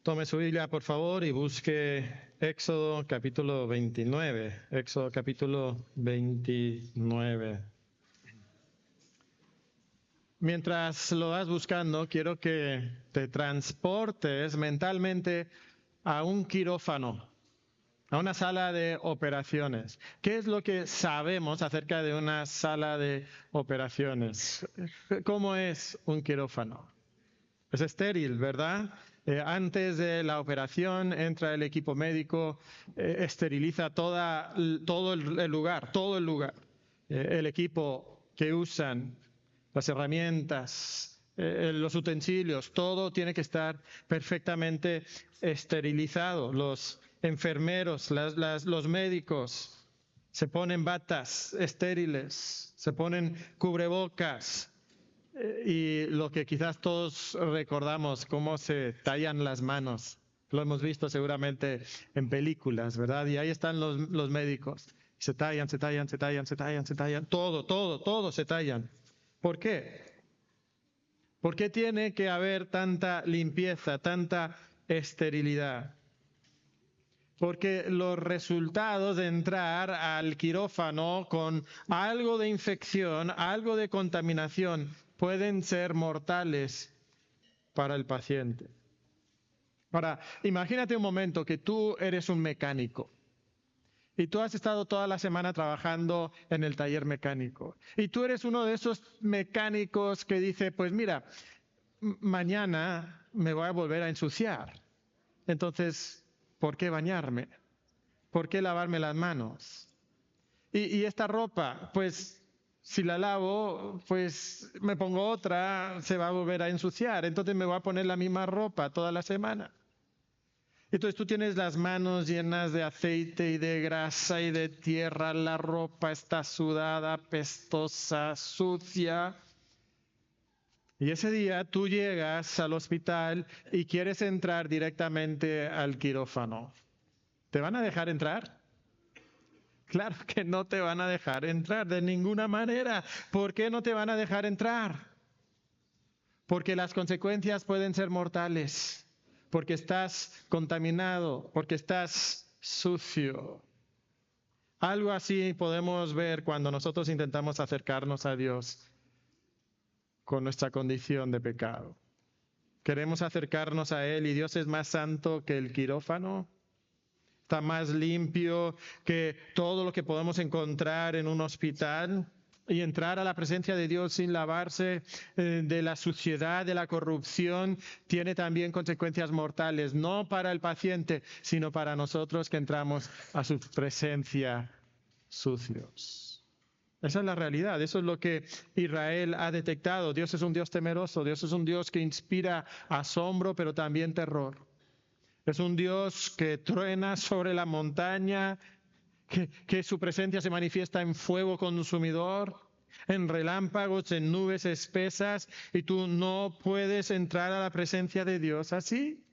Tome su Biblia, por favor, y busque Éxodo capítulo 29. Éxodo capítulo 29. Mientras lo vas buscando, quiero que te transportes mentalmente a un quirófano, a una sala de operaciones. ¿Qué es lo que sabemos acerca de una sala de operaciones? ¿Cómo es un quirófano? Es estéril, ¿verdad? Antes de la operación entra el equipo médico, esteriliza todo el lugar. El equipo que usan, las herramientas, los utensilios, todo tiene que estar perfectamente esterilizado. Los enfermeros, los médicos se ponen batas estériles, se ponen cubrebocas. Y lo que quizás todos recordamos, cómo se tallan las manos. Lo hemos visto seguramente en películas, ¿verdad? Y ahí están los médicos. Se tallan. Todo se tallan. ¿Por qué? ¿Por qué tiene que haber tanta limpieza, tanta esterilidad? Porque los resultados de entrar al quirófano con algo de infección, algo de contaminación, pueden ser mortales para el paciente. Ahora, imagínate un momento que tú eres un mecánico y tú has estado toda la semana trabajando en el taller mecánico. Y tú eres uno de esos mecánicos que dice, pues mira, mañana me voy a volver a ensuciar. Entonces, ¿por qué bañarme? ¿Por qué lavarme las manos? Y esta ropa, pues si la lavo, pues me pongo otra, se va a volver a ensuciar. Entonces me voy a poner la misma ropa toda la semana. Entonces tú tienes las manos llenas de aceite y de grasa y de tierra, la ropa está sudada, pestosa, sucia. Y ese día tú llegas al hospital y quieres entrar directamente al quirófano. ¿Te van a dejar entrar? Claro que no te van a dejar entrar de ninguna manera. ¿Por qué no te van a dejar entrar? Porque las consecuencias pueden ser mortales. Porque estás contaminado, porque estás sucio. Algo así podemos ver cuando nosotros intentamos acercarnos a Dios con nuestra condición de pecado. Queremos acercarnos a Él y Dios es más santo que el quirófano. Está más limpio que todo lo que podemos encontrar en un hospital. Y entrar a la presencia de Dios sin lavarse de la suciedad, de la corrupción, tiene también consecuencias mortales, no para el paciente, sino para nosotros que entramos a su presencia sucios. Esa es la realidad, eso es lo que Israel ha detectado. Dios es un Dios temeroso, Dios es un Dios que inspira asombro, pero también terror. Es un Dios que truena sobre la montaña, que su presencia se manifiesta en fuego consumidor, en relámpagos, en nubes espesas, y tú no puedes entrar a la presencia de Dios así.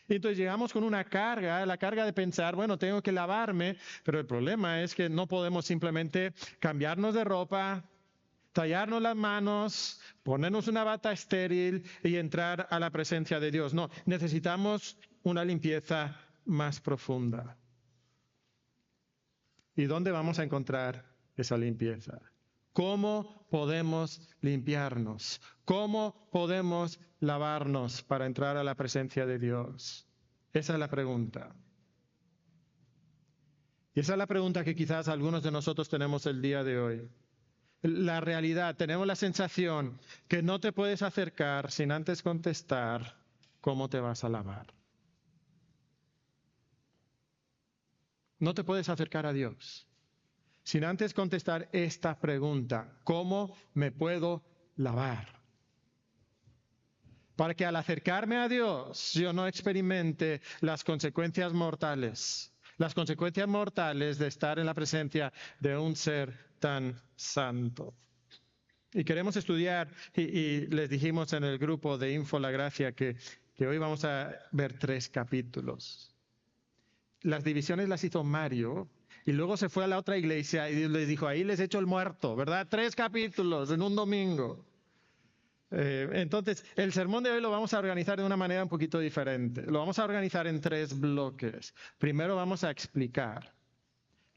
Y entonces llegamos con una carga, la carga de pensar, bueno, tengo que lavarme, pero el problema es que no podemos simplemente cambiarnos de ropa, tallarnos las manos, ponernos una bata estéril y entrar a la presencia de Dios. No, necesitamos una limpieza más profunda. ¿Y dónde vamos a encontrar esa limpieza? ¿Cómo podemos limpiarnos? ¿Cómo podemos lavarnos para entrar a la presencia de Dios? Esa es la pregunta. Y esa es la pregunta que quizás algunos de nosotros tenemos el día de hoy. La realidad, tenemos la sensación que no te puedes acercar sin antes contestar cómo te vas a lavar. No te puedes acercar a Dios sin antes contestar esta pregunta: ¿cómo me puedo lavar? Para que al acercarme a Dios yo no experimente las consecuencias mortales de estar en la presencia de un ser tan santo. Y queremos estudiar, y les dijimos en el grupo de Info La Gracia que hoy vamos a ver 3 capítulos. Las divisiones las hizo Mario, y luego se fue a la otra iglesia y les dijo, ahí les echo el muerto, ¿verdad? 3 capítulos en un domingo. Entonces, el sermón de hoy lo vamos a organizar de una manera un poquito diferente. Lo vamos a organizar en 3 bloques. Primero vamos a explicar,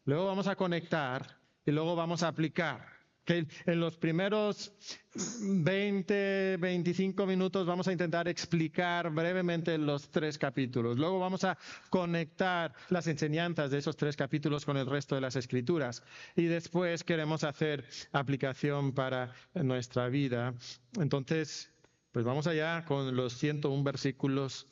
luego vamos a conectar y luego vamos a aplicar. Que en los primeros 20, 25 minutos vamos a intentar explicar brevemente los 3 capítulos. Luego vamos a conectar las enseñanzas de esos 3 capítulos con el resto de las escrituras. Y después queremos hacer aplicación para nuestra vida. Entonces, pues vamos allá con los 101 versículos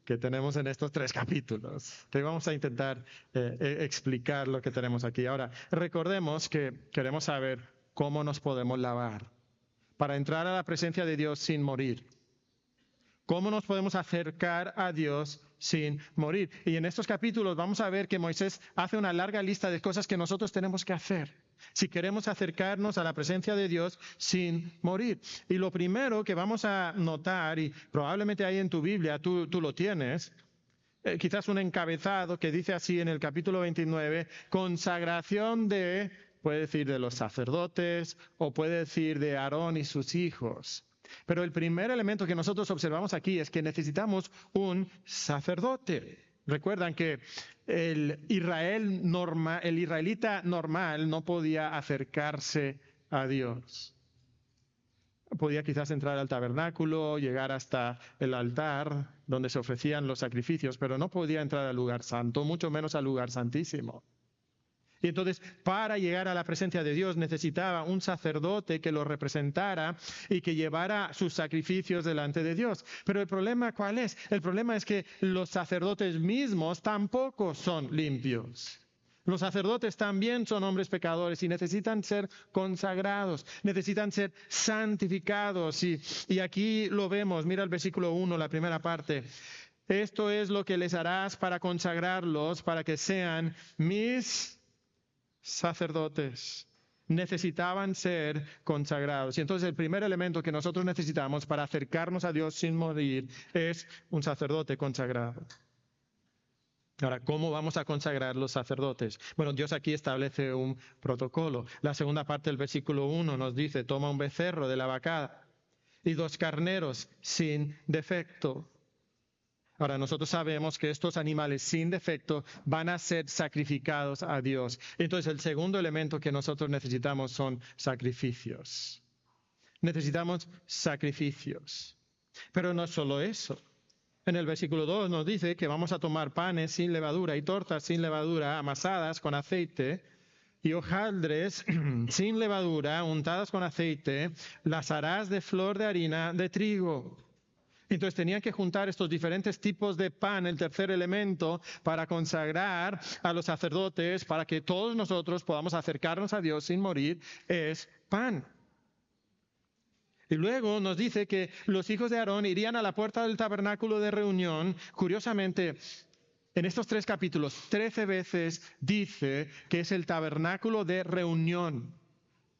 que tenemos en estos 3 capítulos. Te vamos a intentar explicar lo que tenemos aquí. Ahora, recordemos que queremos saber cómo nos podemos lavar para entrar a la presencia de Dios sin morir. ¿Cómo nos podemos acercar a Dios sin morir? Y en estos capítulos vamos a ver que Moisés hace una larga lista de cosas que nosotros tenemos que hacer si queremos acercarnos a la presencia de Dios sin morir. Y lo primero que vamos a notar, y probablemente ahí en tu Biblia tú lo tienes, quizás un encabezado que dice así en el capítulo 29, consagración de, puede decir de los sacerdotes o puede decir de Aarón y sus hijos. Pero el primer elemento que nosotros observamos aquí es que necesitamos un sacerdote. Recuerdan que el israelita normal no podía acercarse a Dios. Podía quizás entrar al tabernáculo, llegar hasta el altar donde se ofrecían los sacrificios, pero no podía entrar al lugar santo, mucho menos al lugar santísimo. Y entonces, para llegar a la presencia de Dios necesitaba un sacerdote que lo representara y que llevara sus sacrificios delante de Dios. Pero el problema, ¿cuál es? El problema es que los sacerdotes mismos tampoco son limpios. Los sacerdotes también son hombres pecadores y necesitan ser consagrados, necesitan ser santificados. Y aquí lo vemos, mira el versículo 1, la primera parte. Esto es lo que les harás para consagrarlos, para que sean mis sacerdotes. Necesitaban ser consagrados. Y entonces el primer elemento que nosotros necesitamos para acercarnos a Dios sin morir es un sacerdote consagrado. Ahora, ¿cómo vamos a consagrar los sacerdotes? Bueno, Dios aquí establece un protocolo. La segunda parte del versículo 1 nos dice, toma un becerro de la vacada y 2 carneros sin defecto. Ahora, nosotros sabemos que estos animales sin defecto van a ser sacrificados a Dios. Entonces, el segundo elemento que nosotros necesitamos son sacrificios. Necesitamos sacrificios. Pero no es solo eso. En el versículo 2 nos dice que vamos a tomar panes sin levadura y tortas sin levadura amasadas con aceite y hojaldres sin levadura untadas con aceite, las harás de flor de harina de trigo. Entonces tenían que juntar estos diferentes tipos de pan, el tercer elemento, para consagrar a los sacerdotes, para que todos nosotros podamos acercarnos a Dios sin morir, es pan. Y luego nos dice que los hijos de Aarón irían a la puerta del tabernáculo de reunión. Curiosamente, en estos 3 capítulos, 13 veces dice que es el tabernáculo de reunión.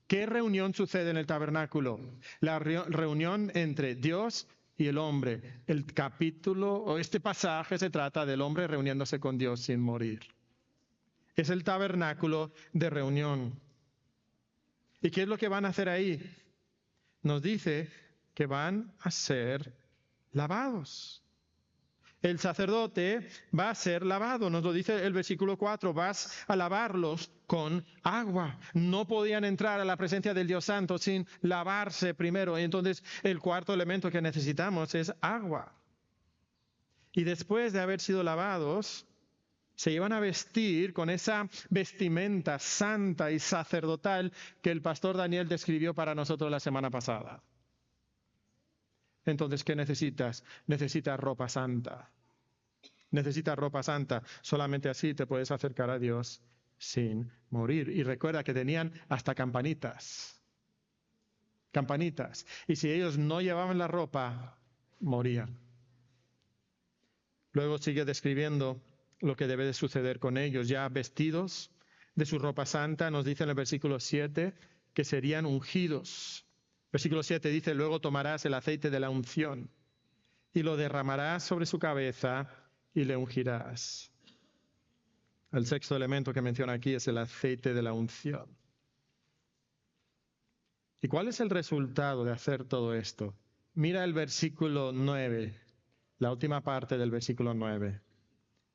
¿Qué reunión sucede en el tabernáculo? La reunión entre Dios y el hombre. El capítulo o este pasaje se trata del hombre reuniéndose con Dios sin morir. Es el tabernáculo de reunión. ¿Y qué es lo que van a hacer ahí? Nos dice que van a ser lavados. El sacerdote va a ser lavado, nos lo dice el versículo 4, vas a lavarlos con agua. No podían entrar a la presencia del Dios Santo sin lavarse primero. Entonces, el cuarto elemento que necesitamos es agua. Y después de haber sido lavados, se iban a vestir con esa vestimenta santa y sacerdotal que el pastor Daniel describió para nosotros la semana pasada. Entonces, ¿qué necesitas? Necesitas ropa santa. Necesitas ropa santa. Solamente así te puedes acercar a Dios sin morir. Y recuerda que tenían hasta campanitas. Campanitas. Y si ellos no llevaban la ropa, morían. Luego sigue describiendo lo que debe de suceder con ellos. Ya vestidos de su ropa santa, nos dice en el versículo 7 que serían ungidos. Versículo 7 dice, luego tomarás el aceite de la unción y lo derramarás sobre su cabeza y le ungirás. El sexto elemento que menciona aquí es el aceite de la unción. ¿Y cuál es el resultado de hacer todo esto? Mira el versículo 9, la última parte del versículo 9.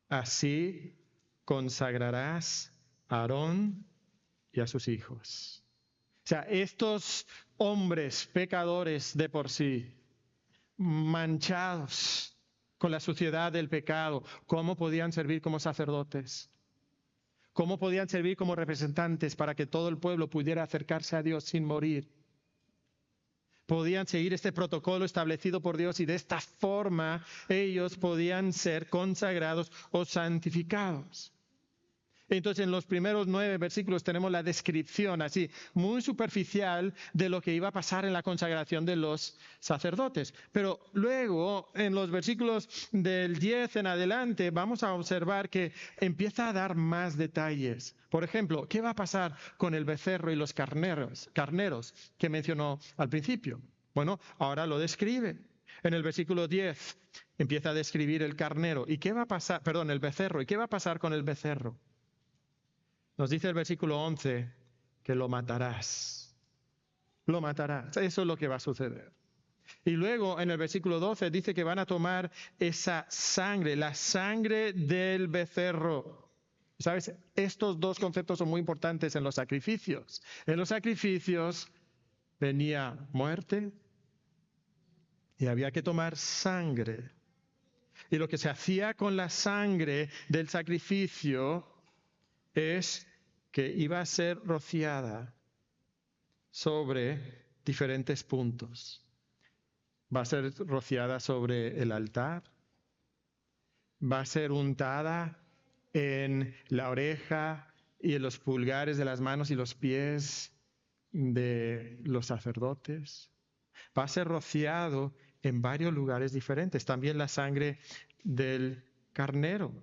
Así consagrarás a Aarón y a sus hijos. O sea, estos hombres pecadores de por sí, manchados con la suciedad del pecado, ¿cómo podían servir como sacerdotes? ¿Cómo podían servir como representantes para que todo el pueblo pudiera acercarse a Dios sin morir? Podían seguir este protocolo establecido por Dios y de esta forma ellos podían ser consagrados o santificados. Entonces, en los primeros 9 versículos tenemos la descripción así, muy superficial de lo que iba a pasar en la consagración de los sacerdotes. Pero luego, en los versículos del 10 en adelante, vamos a observar que empieza a dar más detalles. Por ejemplo, ¿qué va a pasar con el becerro y los carneros que mencionó al principio? Bueno, ahora lo describe. En el versículo 10 empieza a describir el carnero. ¿Y qué va a pasar? Perdón, el becerro. ¿Y qué va a pasar con el becerro? Nos dice el versículo 11 que lo matarás. Lo matarás. Eso es lo que va a suceder. Y luego en el versículo 12 dice que van a tomar esa sangre, la sangre del becerro. ¿Sabes? Estos dos conceptos son muy importantes en los sacrificios. En los sacrificios venía muerte y había que tomar sangre. Y lo que se hacía con la sangre del sacrificio es que iba a ser rociada sobre diferentes puntos. Va a ser rociada sobre el altar, va a ser untada en la oreja y en los pulgares de las manos y los pies de los sacerdotes. Va a ser rociado en varios lugares diferentes. También la sangre del carnero.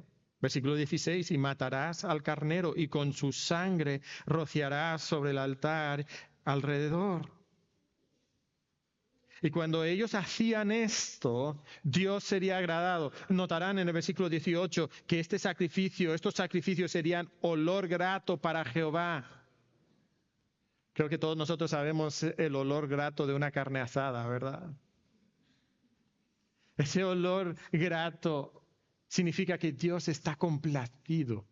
Versículo 16, y matarás al carnero y con su sangre rociarás sobre el altar alrededor. Y cuando ellos hacían esto, Dios sería agradado. Notarán en el versículo 18 que estos sacrificios serían olor grato para Jehová. Creo que todos nosotros sabemos el olor grato de una carne asada, ¿verdad? Ese olor grato significa que Dios está complacido.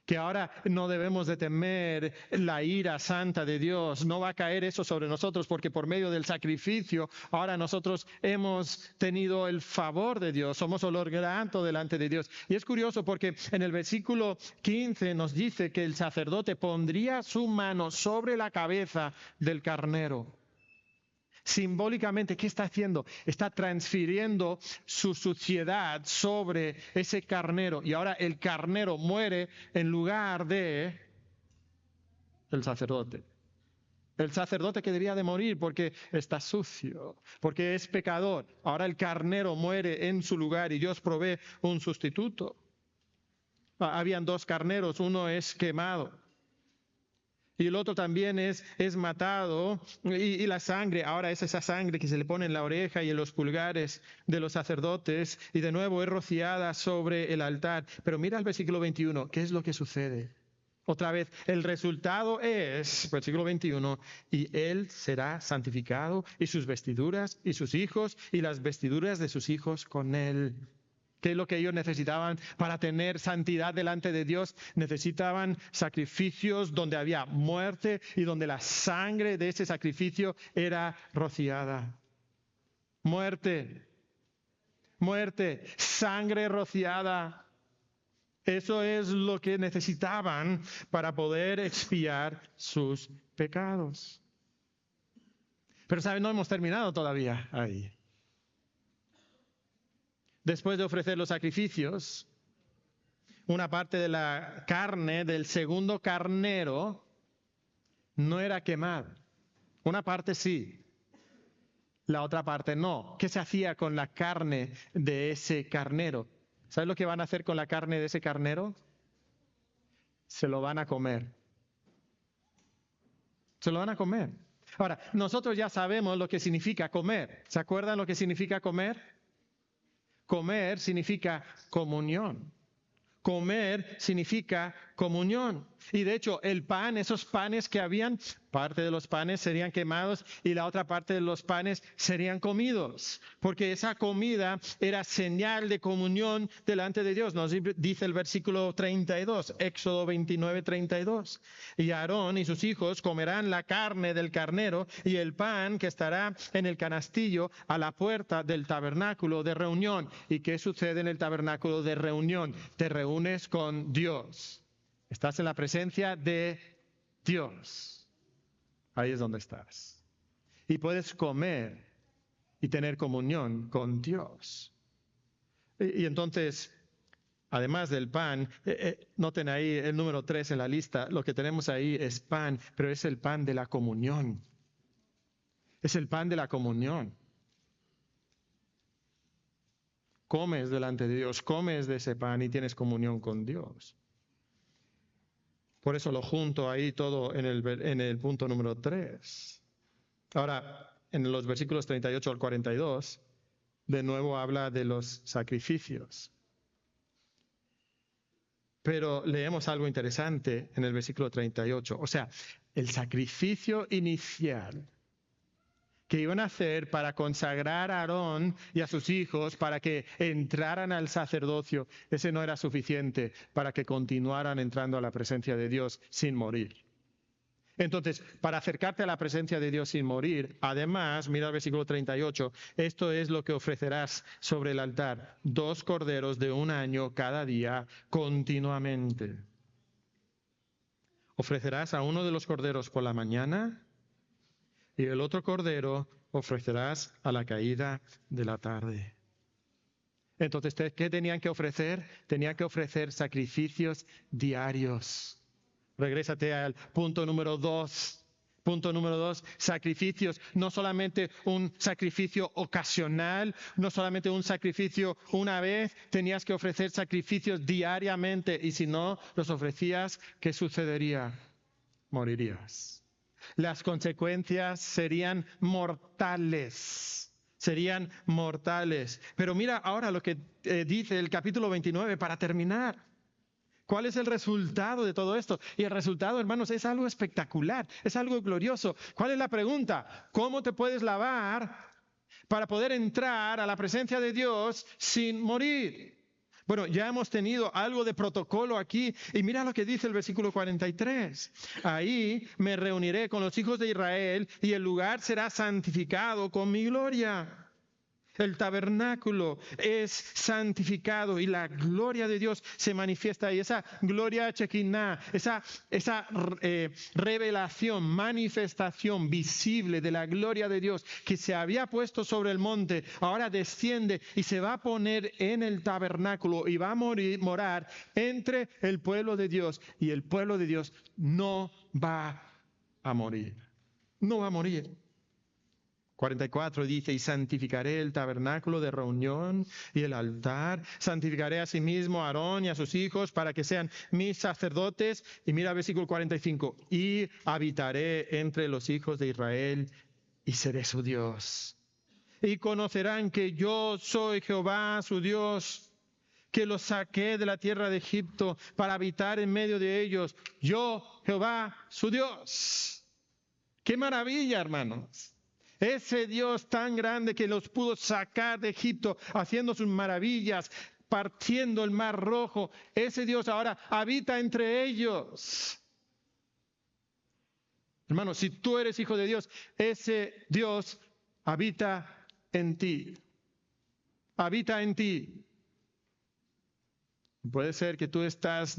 Que ahora no debemos de temer la ira santa de Dios. No va a caer eso sobre nosotros porque por medio del sacrificio ahora nosotros hemos tenido el favor de Dios. Somos olor grato delante de Dios. Y es curioso porque en el versículo 15 nos dice que el sacerdote pondría su mano sobre la cabeza del carnero. Simbólicamente, ¿qué está haciendo? Está transfiriendo su suciedad sobre ese carnero. Y ahora el carnero muere en lugar de el sacerdote. El sacerdote que debía de morir porque está sucio, porque es pecador. Ahora el carnero muere en su lugar y Dios provee un sustituto. Habían 2 carneros, uno es quemado. Y el otro también es matado, y la sangre, ahora es esa sangre que se le pone en la oreja y en los pulgares de los sacerdotes, y de nuevo es rociada sobre el altar. Pero mira el versículo 21, ¿qué es lo que sucede? Otra vez, el resultado es, versículo 21, y él será santificado, y sus vestiduras, y sus hijos, y las vestiduras de sus hijos con él. ¿Qué es lo que ellos necesitaban para tener santidad delante de Dios? Necesitaban sacrificios donde había muerte y donde la sangre de ese sacrificio era rociada. Muerte, sangre rociada. Eso es lo que necesitaban para poder expiar sus pecados. Pero ¿saben? No hemos terminado todavía ahí. Después de ofrecer los sacrificios, una parte de la carne del segundo carnero no era quemada. Una parte sí, la otra parte no. ¿Qué se hacía con la carne de ese carnero? ¿Sabes lo que van a hacer con la carne de ese carnero? Se lo van a comer. Se lo van a comer. Ahora, nosotros ya sabemos lo que significa comer. ¿Se acuerdan lo que significa comer? Comer significa comunión. Comer significa comunión. Y de hecho, el pan, esos panes que habían, parte de los panes serían quemados y la otra parte de los panes serían comidos, porque esa comida era señal de comunión delante de Dios. Nos dice el versículo 32, Éxodo 29, 32. Y Aarón y sus hijos comerán la carne del carnero y el pan que estará en el canastillo a la puerta del tabernáculo de reunión. ¿Y qué sucede en el tabernáculo de reunión? Te reúnes con Dios. Estás en la presencia de Dios. Ahí es donde estás. Y puedes comer y tener comunión con Dios. Y entonces, además del pan, noten ahí el número 3 en la lista, lo que tenemos ahí es pan, pero es el pan de la comunión. Es el pan de la comunión. Comes delante de Dios, comes de ese pan y tienes comunión con Dios. Por eso lo junto ahí todo en el punto número 3. Ahora, en los versículos 38 al 42, de nuevo habla de los sacrificios. Pero leemos algo interesante en el versículo 38. O sea, el sacrificio inicial que iban a hacer para consagrar a Aarón y a sus hijos para que entraran al sacerdocio, ese no era suficiente para que continuaran entrando a la presencia de Dios sin morir. Entonces, para acercarte a la presencia de Dios sin morir, además, mira el versículo 38, esto es lo que ofrecerás sobre el altar, 2 corderos de 1 año cada día continuamente. Ofrecerás a uno de los corderos por la mañana y el otro cordero ofrecerás a la caída de la tarde. Entonces, ¿qué tenían que ofrecer? Tenían que ofrecer sacrificios diarios. Regrésate al punto número 2. Punto número 2, sacrificios. No solamente un sacrificio ocasional, no solamente un sacrificio una vez, tenías que ofrecer sacrificios diariamente y si no los ofrecías, ¿qué sucedería? Morirías. Las consecuencias serían mortales. Serían mortales. Pero mira ahora lo que dice el capítulo 29 para terminar. ¿Cuál es el resultado de todo esto? Y el resultado, hermanos, es algo espectacular, es algo glorioso. ¿Cuál es la pregunta? ¿Cómo te puedes lavar para poder entrar a la presencia de Dios sin morir? Bueno, ya hemos tenido algo de protocolo aquí y mira lo que dice el versículo 43. Ahí me reuniré con los hijos de Israel y el lugar será santificado con mi gloria. El tabernáculo es santificado y la gloria de Dios se manifiesta ahí. Esa gloria Shekinah, esa revelación, manifestación visible de la gloria de Dios que se había puesto sobre el monte, ahora desciende y se va a poner en el tabernáculo y va a morar entre el pueblo de Dios. Y el pueblo de Dios no va a morir. No va a morir. 44 dice, y santificaré el tabernáculo de reunión y el altar, santificaré a sí mismo a Aarón y a sus hijos para que sean mis sacerdotes. Y mira el versículo 45, y habitaré entre los hijos de Israel y seré su Dios. Y conocerán que yo soy Jehová su Dios, que los saqué de la tierra de Egipto para habitar en medio de ellos. Yo, Jehová su Dios. ¡Qué maravilla, hermanos! Ese Dios tan grande que los pudo sacar de Egipto haciendo sus maravillas, partiendo el mar rojo, ese Dios ahora habita entre ellos. Hermanos, si tú eres hijo de Dios, ese Dios habita en ti. Habita en ti. Puede ser que tú estás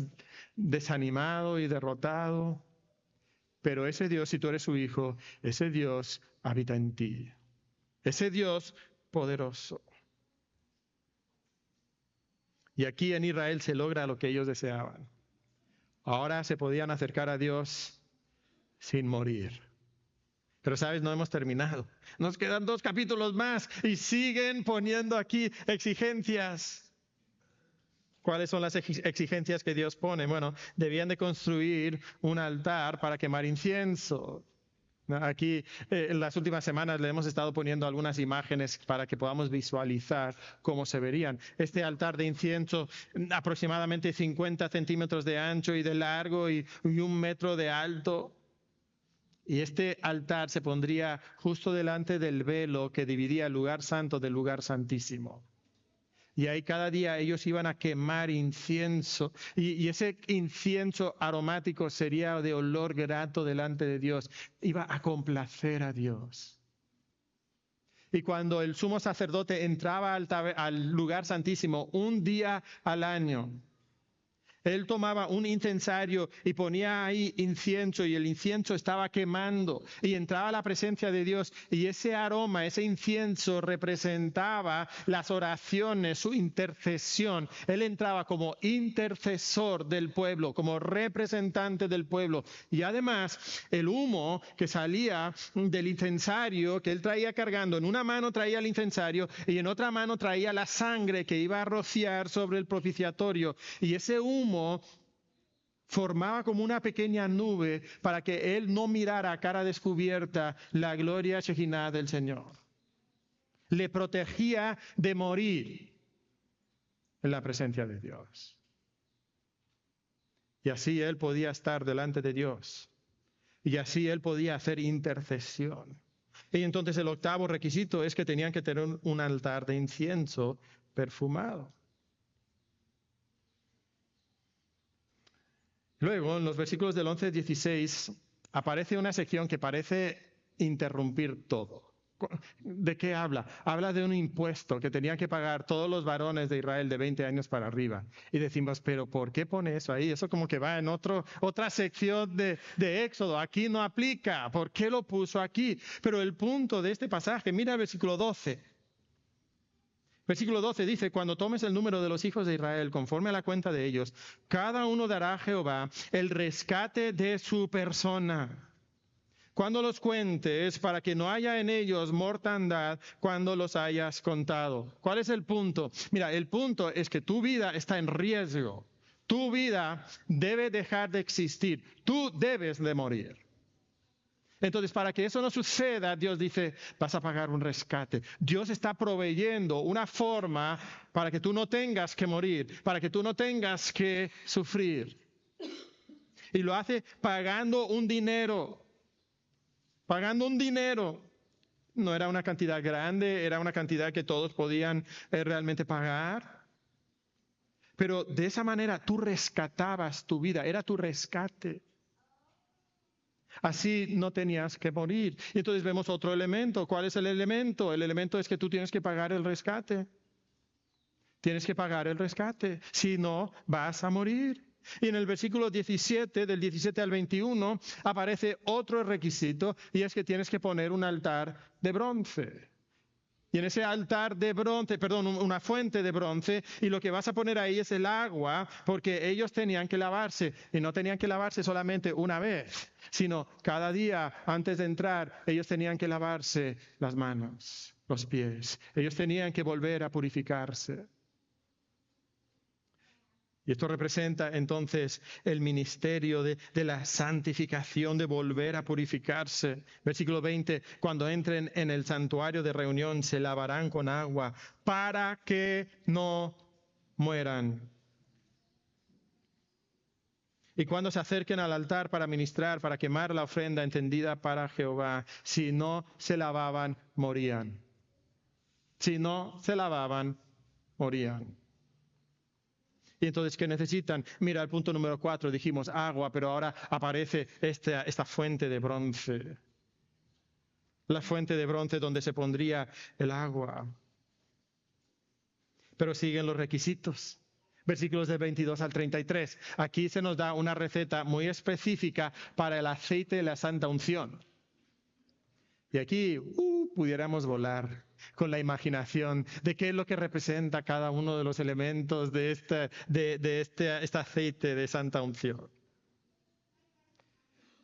desanimado y derrotado, pero ese Dios, si tú eres su hijo, ese Dios habita en ti. Ese Dios poderoso. Y aquí en Israel se logra lo que ellos deseaban. Ahora se podían acercar a Dios sin morir. Pero sabes, no hemos terminado. Nos quedan 2 capítulos más y siguen poniendo aquí exigencias. ¿Cuáles son las exigencias que Dios pone? Bueno, debían de construir un altar para quemar incienso. Aquí en las últimas semanas le hemos estado poniendo algunas imágenes para que podamos visualizar cómo se verían. Este altar de incienso, aproximadamente 50 centímetros de ancho y de largo y 1 metro de alto. Y este altar se pondría justo delante del velo que dividía el lugar santo del lugar santísimo. Y ahí cada día ellos iban a quemar incienso. Y ese incienso aromático sería de olor grato delante de Dios. Iba a complacer a Dios. Y cuando el sumo sacerdote entraba al lugar santísimo un día al año, él tomaba un incensario y ponía ahí incienso y el incienso estaba quemando y entraba a la presencia de Dios y ese aroma, ese incienso representaba las oraciones, su intercesión. Él entraba como intercesor del pueblo, como representante del pueblo. Y además el humo que salía del incensario que él traía cargando, en una mano traía el incensario y en otra mano traía la sangre que iba a rociar sobre el propiciatorio. Y ese humo formaba como una pequeña nube para que él no mirara a cara descubierta la gloria Shekinah del Señor. Le protegía de morir en la presencia de Dios. Y así él podía estar delante de Dios. Y así él podía hacer intercesión. Y entonces el octavo requisito es que tenían que tener un altar de incienso perfumado. Luego, en los versículos del 11 al 16, aparece una sección que parece interrumpir todo. ¿De qué habla? Habla de un impuesto que tenían que pagar todos los varones de Israel de 20 años para arriba. Y decimos, ¿pero por qué pone eso ahí? Eso como que va en otra sección de Éxodo. Aquí no aplica. ¿Por qué lo puso aquí? Pero el punto de este pasaje, mira el versículo 12. Versículo 12 dice, cuando tomes el número de los hijos de Israel conforme a la cuenta de ellos, cada uno dará a Jehová el rescate de su persona. Cuando los cuentes, para que no haya en ellos mortandad cuando los hayas contado. ¿Cuál es el punto? Mira, el punto es que tu vida está en riesgo. Tu vida debe dejar de existir. Tú debes de morir. Entonces, para que eso no suceda, Dios dice, vas a pagar un rescate. Dios está proveyendo una forma para que tú no tengas que morir, para que tú no tengas que sufrir. Y lo hace pagando un dinero. Pagando un dinero. No era una cantidad grande, era una cantidad que todos podían realmente pagar. Pero de esa manera tú rescatabas tu vida, era tu rescate. Así no tenías que morir. Y entonces vemos otro elemento. ¿Cuál es el elemento? El elemento es que tú tienes que pagar el rescate. Tienes que pagar el rescate. Si no, vas a morir. Y en el versículo 17, del 17 al 21, aparece otro requisito y es que tienes que poner un altar de bronce. Y en ese altar de bronce, una fuente de bronce, y lo que vas a poner ahí es el agua, porque ellos tenían que lavarse, y no tenían que lavarse solamente una vez, sino cada día antes de entrar, ellos tenían que lavarse las manos, los pies, ellos tenían que volver a purificarse. Y esto representa entonces el ministerio de la santificación, de volver a purificarse. Versículo 20, cuando entren en el santuario de reunión se lavarán con agua para que no mueran. Y cuando se acerquen al altar para ministrar, para quemar la ofrenda encendida para Jehová, si no se lavaban, morían. Si no se lavaban, morían. Y entonces, ¿qué necesitan? Mira, el punto número 4, dijimos agua, pero ahora aparece esta fuente de bronce. La fuente de bronce donde se pondría el agua. Pero siguen los requisitos. Versículos del 22 al 33. Aquí se nos da una receta muy específica para el aceite de la santa unción. Y aquí pudiéramos volar con la imaginación de qué es lo que representa cada uno de los elementos de este aceite de santa unción.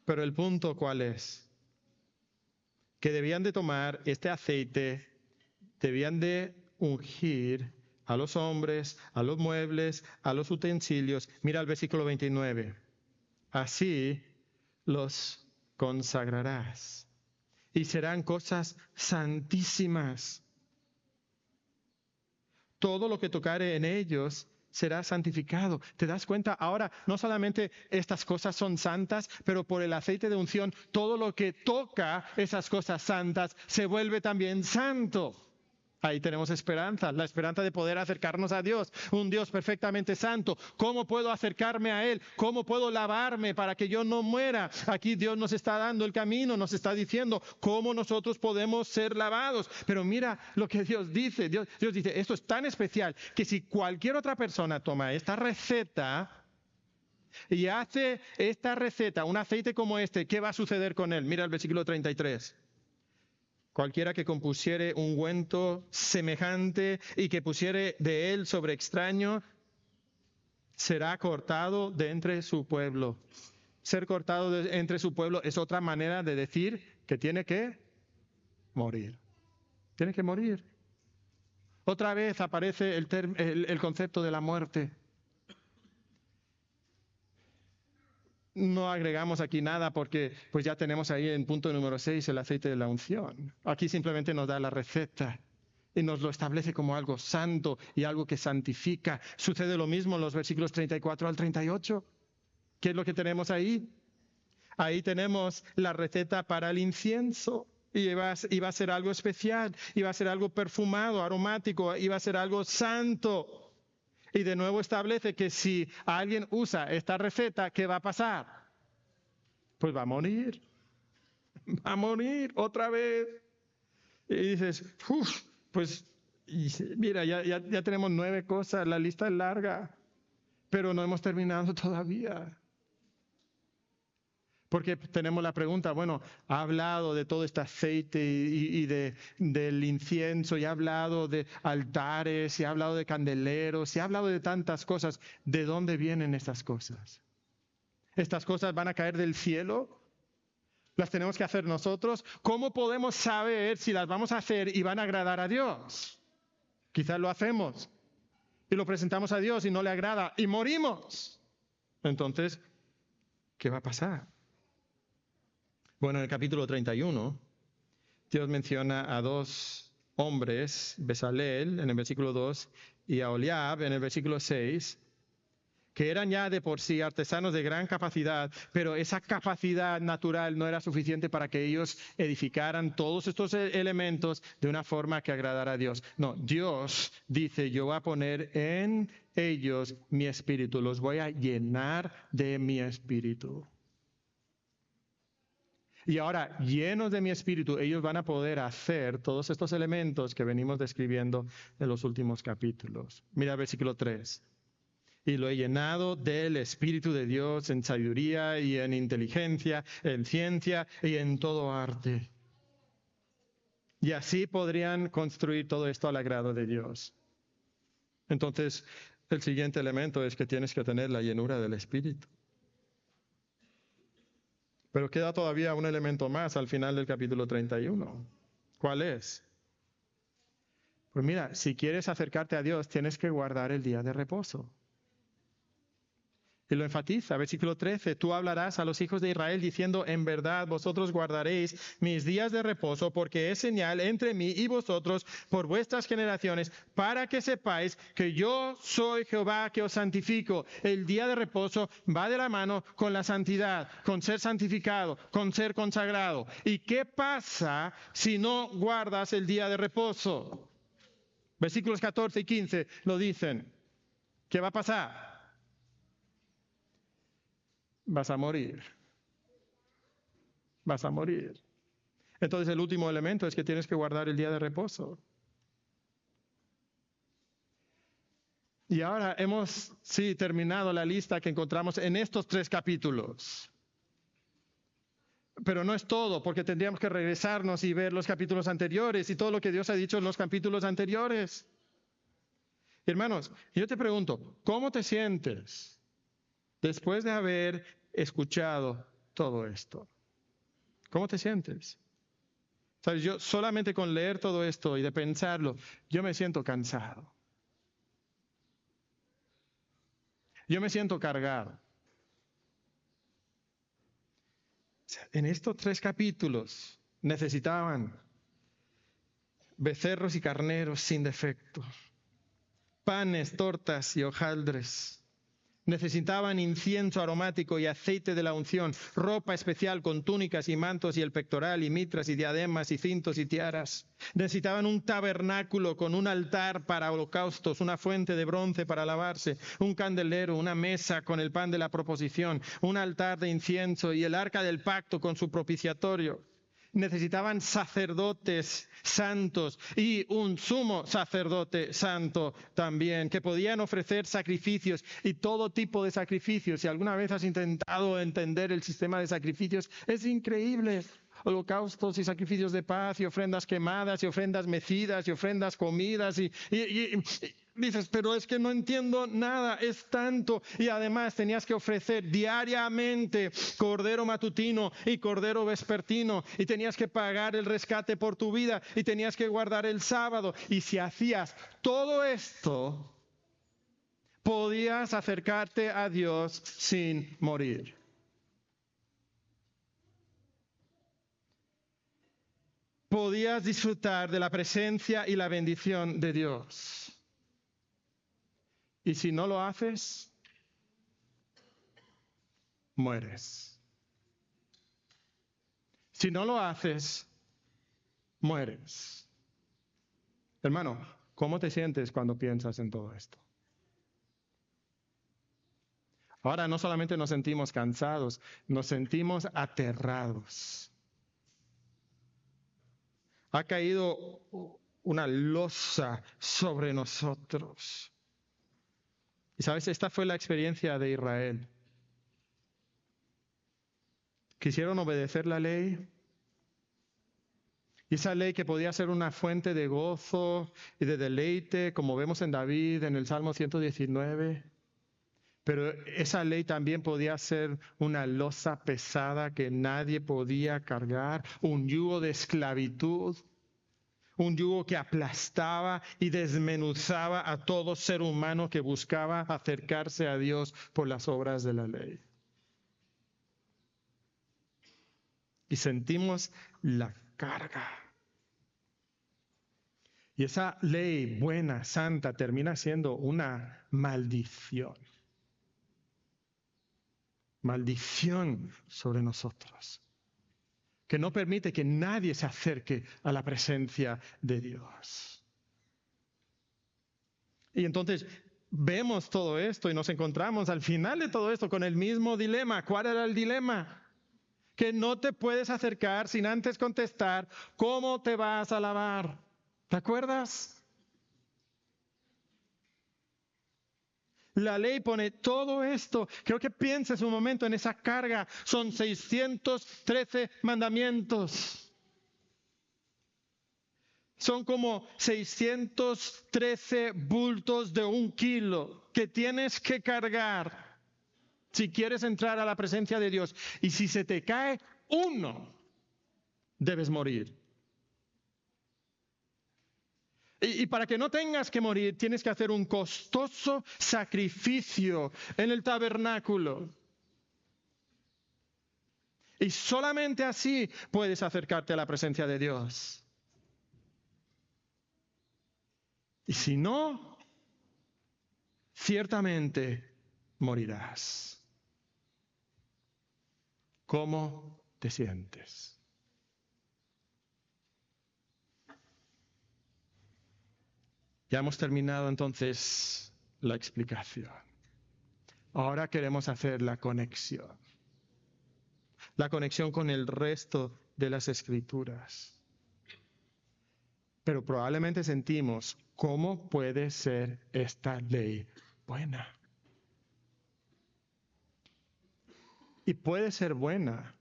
Pero el punto, ¿cuál es? Que debían de tomar este aceite, debían de ungir a los hombres, a los muebles, a los utensilios. Mira el versículo 29. Así los consagrarás. y serán cosas santísimas. Todo lo que tocare en ellos será santificado. ¿Te das cuenta? Ahora, no solamente estas cosas son santas, pero por el aceite de unción, todo lo que toca esas cosas santas se vuelve también santo. Ahí tenemos esperanza, la esperanza de poder acercarnos a Dios, un Dios perfectamente santo. ¿Cómo puedo acercarme a Él? ¿Cómo puedo lavarme para que yo no muera? Aquí Dios nos está dando el camino, nos está diciendo cómo nosotros podemos ser lavados. Pero mira lo que Dios dice. Dios dice, esto es tan especial que si cualquier otra persona toma esta receta y hace esta receta, un aceite como este, ¿qué va a suceder con él? Mira el versículo 33. Cualquiera que compusiere ungüento semejante y que pusiere de él sobre extraño, será cortado de entre su pueblo. Ser cortado de entre su pueblo es otra manera de decir que tiene que morir. Tiene que morir. Otra vez aparece el concepto de la muerte. No agregamos aquí nada porque pues ya tenemos ahí en punto número 6 el aceite de la unción. Aquí simplemente nos da la receta y nos lo establece como algo santo y algo que santifica. Sucede lo mismo en los versículos 34 al 38. ¿Qué es lo que tenemos ahí? Ahí tenemos la receta para el incienso. Iba a ser algo especial, iba a ser algo perfumado, aromático, iba a ser algo santo. Y de nuevo establece que si alguien usa esta receta, ¿qué va a pasar? Pues va a morir. Va a morir otra vez. Y dices, pues mira, ya tenemos 9 cosas, la lista es larga, pero no hemos terminado todavía. Porque tenemos la pregunta, bueno, ha hablado de todo este aceite y del incienso, y ha hablado de altares, y ha hablado de candeleros, y ha hablado de tantas cosas. ¿De dónde vienen estas cosas? ¿Estas cosas van a caer del cielo? ¿Las tenemos que hacer nosotros? ¿Cómo podemos saber si las vamos a hacer y van a agradar a Dios? Quizás lo hacemos y lo presentamos a Dios y no le agrada y morimos. Entonces, ¿qué va a pasar? Bueno, en el capítulo 31, Dios menciona a 2 hombres, Bezalel en el versículo 2 y a Oliab en el versículo 6, que eran ya de por sí artesanos de gran capacidad, pero esa capacidad natural no era suficiente para que ellos edificaran todos estos elementos de una forma que agradara a Dios. No, Dios dice, yo voy a poner en ellos mi espíritu, los voy a llenar de mi espíritu. Y ahora, llenos de mi espíritu, ellos van a poder hacer todos estos elementos que venimos describiendo en los últimos capítulos. Mira el versículo 3. Y lo he llenado del Espíritu de Dios en sabiduría y en inteligencia, en ciencia y en todo arte. Y así podrían construir todo esto al agrado de Dios. Entonces, el siguiente elemento es que tienes que tener la llenura del Espíritu. Pero queda todavía un elemento más al final del capítulo 31. ¿Cuál es? Pues mira, si quieres acercarte a Dios, tienes que guardar el día de reposo. Y lo enfatiza, versículo 13, tú hablarás a los hijos de Israel diciendo, en verdad vosotros guardaréis mis días de reposo, porque es señal entre mí y vosotros por vuestras generaciones, para que sepáis que yo soy Jehová que os santifico. El día de reposo va de la mano con la santidad, con ser santificado, con ser consagrado. ¿Y qué pasa si no guardas el día de reposo? Versículos 14 y 15 lo dicen. ¿Qué va a pasar? Vas a morir. Vas a morir. Entonces el último elemento es que tienes que guardar el día de reposo. Y ahora hemos, terminado la lista que encontramos en estos 3 capítulos. Pero no es todo, porque tendríamos que regresarnos y ver los capítulos anteriores y todo lo que Dios ha dicho en los capítulos anteriores. Hermanos, yo te pregunto, ¿cómo te sientes después de haber escuchado todo esto? ¿Cómo te sientes? ¿Sabes? Yo solamente con leer todo esto y de pensarlo, yo me siento cansado. Yo me siento cargado. En estos 3 capítulos necesitaban becerros y carneros sin defecto, panes, tortas y hojaldres. Necesitaban incienso aromático y aceite de la unción, ropa especial con túnicas y mantos y el pectoral y mitras y diademas y cintos y tiaras. Necesitaban un tabernáculo con un altar para holocaustos, una fuente de bronce para lavarse, un candelero, una mesa con el pan de la proposición, un altar de incienso y el arca del pacto con su propiciatorio. Necesitaban sacerdotes santos y un sumo sacerdote santo también, que podían ofrecer sacrificios y todo tipo de sacrificios. Si alguna vez has intentado entender el sistema de sacrificios, es increíble. Holocaustos y sacrificios de paz y ofrendas quemadas y ofrendas mecidas y ofrendas comidas y dices, pero es que no entiendo nada, es tanto. Y además tenías que ofrecer diariamente cordero matutino y cordero vespertino y tenías que pagar el rescate por tu vida y tenías que guardar el sábado. Y si hacías todo esto, podías acercarte a Dios sin morir. Podías disfrutar de la presencia y la bendición de Dios. Y si no lo haces, mueres. Si no lo haces, mueres. Hermano, ¿cómo te sientes cuando piensas en todo esto? Ahora no solamente nos sentimos cansados, nos sentimos aterrados. Ha caído una losa sobre nosotros. Y sabes, esta fue la experiencia de Israel. Quisieron obedecer la ley. Y esa ley que podía ser una fuente de gozo y de deleite, como vemos en David en el Salmo 119. Pero esa ley también podía ser una losa pesada que nadie podía cargar, un yugo de esclavitud. Un yugo que aplastaba y desmenuzaba a todo ser humano que buscaba acercarse a Dios por las obras de la ley. Y sentimos la carga. Y esa ley buena, santa, termina siendo una maldición. Maldición sobre nosotros, que no permite que nadie se acerque a la presencia de Dios. Y entonces vemos todo esto y nos encontramos al final de todo esto con el mismo dilema. ¿Cuál era el dilema? Que no te puedes acercar sin antes contestar, ¿cómo te vas a lavar? ¿Te acuerdas? La ley pone todo esto. Creo que pienses un momento en esa carga. Son 613 mandamientos. Son como 613 bultos de 1 kilo que tienes que cargar si quieres entrar a la presencia de Dios. Y si se te cae uno, debes morir. Y para que no tengas que morir, tienes que hacer un costoso sacrificio en el tabernáculo. Y solamente así puedes acercarte a la presencia de Dios. Y si no, ciertamente morirás. ¿Cómo te sientes? Ya hemos terminado entonces la explicación. Ahora queremos hacer la conexión. La conexión con el resto de las Escrituras. Pero probablemente sentimos, ¿cómo puede ser esta ley buena? Y puede ser buena,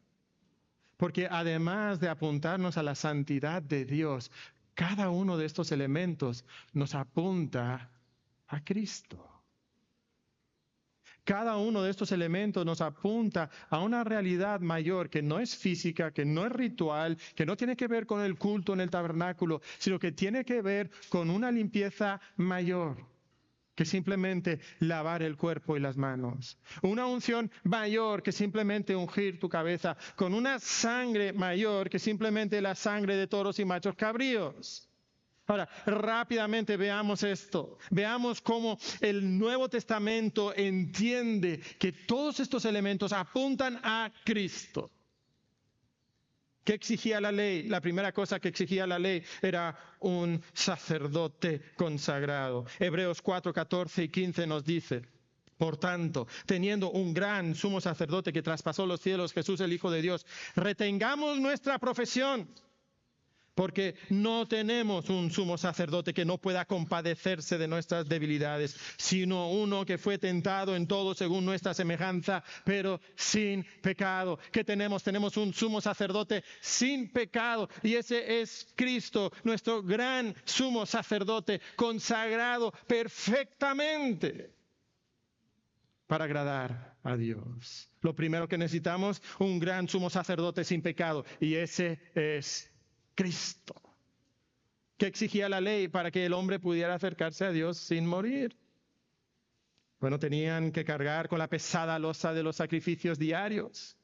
porque además de apuntarnos a la santidad de Dios, cada uno de estos elementos nos apunta a Cristo. Cada uno de estos elementos nos apunta a una realidad mayor que no es física, que no es ritual, que no tiene que ver con el culto en el tabernáculo, sino que tiene que ver con una limpieza mayor. que simplemente lavar el cuerpo y las manos. Una unción mayor que simplemente ungir tu cabeza, con una sangre mayor que simplemente la sangre de toros y machos cabríos. Ahora, rápidamente veamos esto. Veamos cómo el Nuevo Testamento entiende que todos estos elementos apuntan a Cristo. ¿Qué exigía la ley? La primera cosa que exigía la ley era un sacerdote consagrado. Hebreos 4, 14 y 15 nos dice: por tanto, teniendo un gran sumo sacerdote que traspasó los cielos, Jesús el Hijo de Dios, retengamos nuestra profesión. Porque no tenemos un sumo sacerdote que no pueda compadecerse de nuestras debilidades, sino uno que fue tentado en todo según nuestra semejanza, pero sin pecado. ¿Qué tenemos? Tenemos un sumo sacerdote sin pecado, y ese es Cristo, nuestro gran sumo sacerdote, consagrado perfectamente para agradar a Dios. Lo primero que necesitamos, un gran sumo sacerdote sin pecado, y ese es Cristo. ¿Qué exigía la ley para que el hombre pudiera acercarse a Dios sin morir? Bueno, tenían que cargar con la pesada losa de los sacrificios diarios,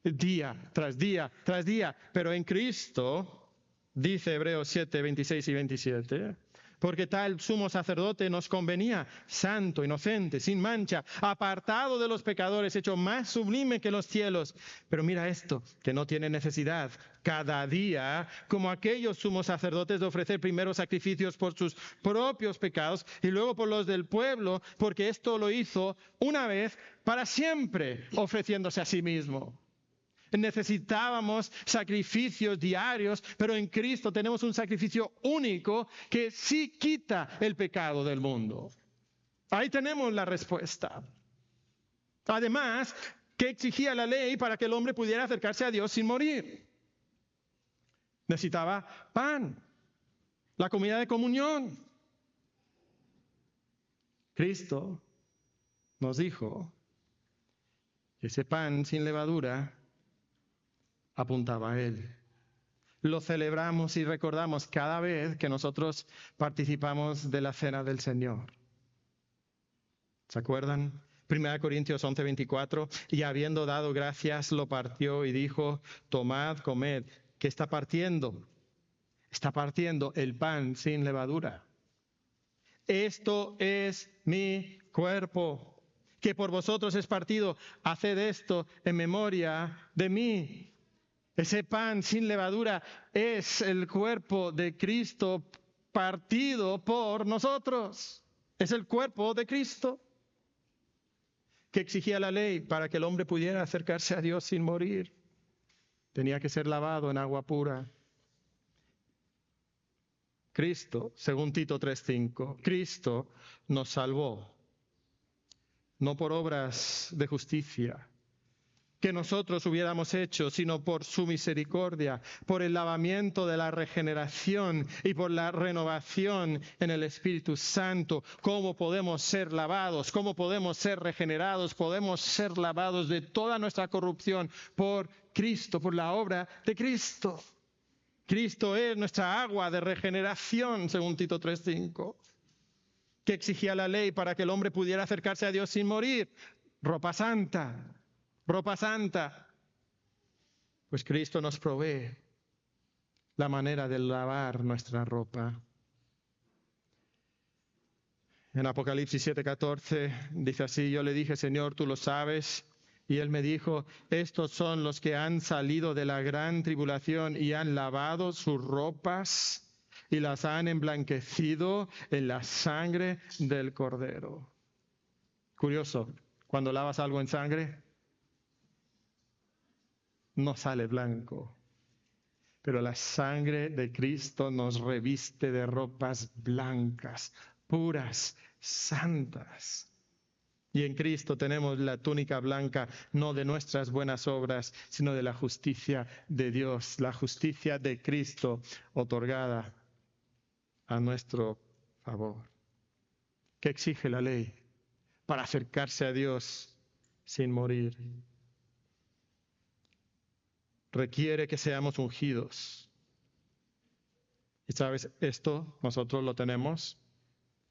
día tras día tras día. Pero en Cristo, dice Hebreos 7, 26 y 27, porque tal sumo sacerdote nos convenía, santo, inocente, sin mancha, apartado de los pecadores, hecho más sublime que los cielos. Pero mira esto, que no tiene necesidad cada día, como aquellos sumos sacerdotes, de ofrecer primero sacrificios por sus propios pecados y luego por los del pueblo, porque esto lo hizo una vez para siempre, ofreciéndose a sí mismo. Necesitábamos sacrificios diarios, pero en Cristo tenemos un sacrificio único que sí quita el pecado del mundo. Ahí tenemos la respuesta. Además, ¿qué exigía la ley para que el hombre pudiera acercarse a Dios sin morir? Necesitaba pan, la comida de comunión. Cristo nos dijo que ese pan sin levadura apuntaba a Él. Lo celebramos y recordamos cada vez que nosotros participamos de la cena del Señor. ¿Se acuerdan? 1 Corintios 11, 24, y habiendo dado gracias, lo partió y dijo: tomad, comed. ¿Qué está partiendo? Está partiendo el pan sin levadura. Esto es mi cuerpo, que por vosotros es partido. Haced esto en memoria de mí. Ese pan sin levadura es el cuerpo de Cristo partido por nosotros. Es el cuerpo de Cristo. ¿Qué exigía la ley para que el hombre pudiera acercarse a Dios sin morir? Tenía que ser lavado en agua pura. Cristo, según Tito 3:5, Cristo nos salvó, no por obras de justicia que nosotros hubiéramos hecho, sino por su misericordia, por el lavamiento de la regeneración y por la renovación en el Espíritu Santo. ¿Cómo podemos ser lavados? ¿Cómo podemos ser regenerados? Podemos ser lavados de toda nuestra corrupción por Cristo, por la obra de Cristo. Cristo es nuestra agua de regeneración, según Tito 3:5. ¿Qué exigía la ley para que el hombre pudiera acercarse a Dios sin morir? Ropa santa. Ropa santa. Pues Cristo nos provee la manera de lavar nuestra ropa. En Apocalipsis 7:14 dice así: yo le dije, Señor, tú lo sabes. Y él me dijo: estos son los que han salido de la gran tribulación y han lavado sus ropas y las han emblanquecido en la sangre del Cordero. Curioso, cuando lavas algo en sangre, no sale blanco, pero la sangre de Cristo nos reviste de ropas blancas, puras, santas. Y en Cristo tenemos la túnica blanca, no de nuestras buenas obras, sino de la justicia de Dios, la justicia de Cristo otorgada a nuestro favor. ¿Qué exige la ley para acercarse a Dios sin morir? Requiere que seamos ungidos. Y sabes, esto nosotros lo tenemos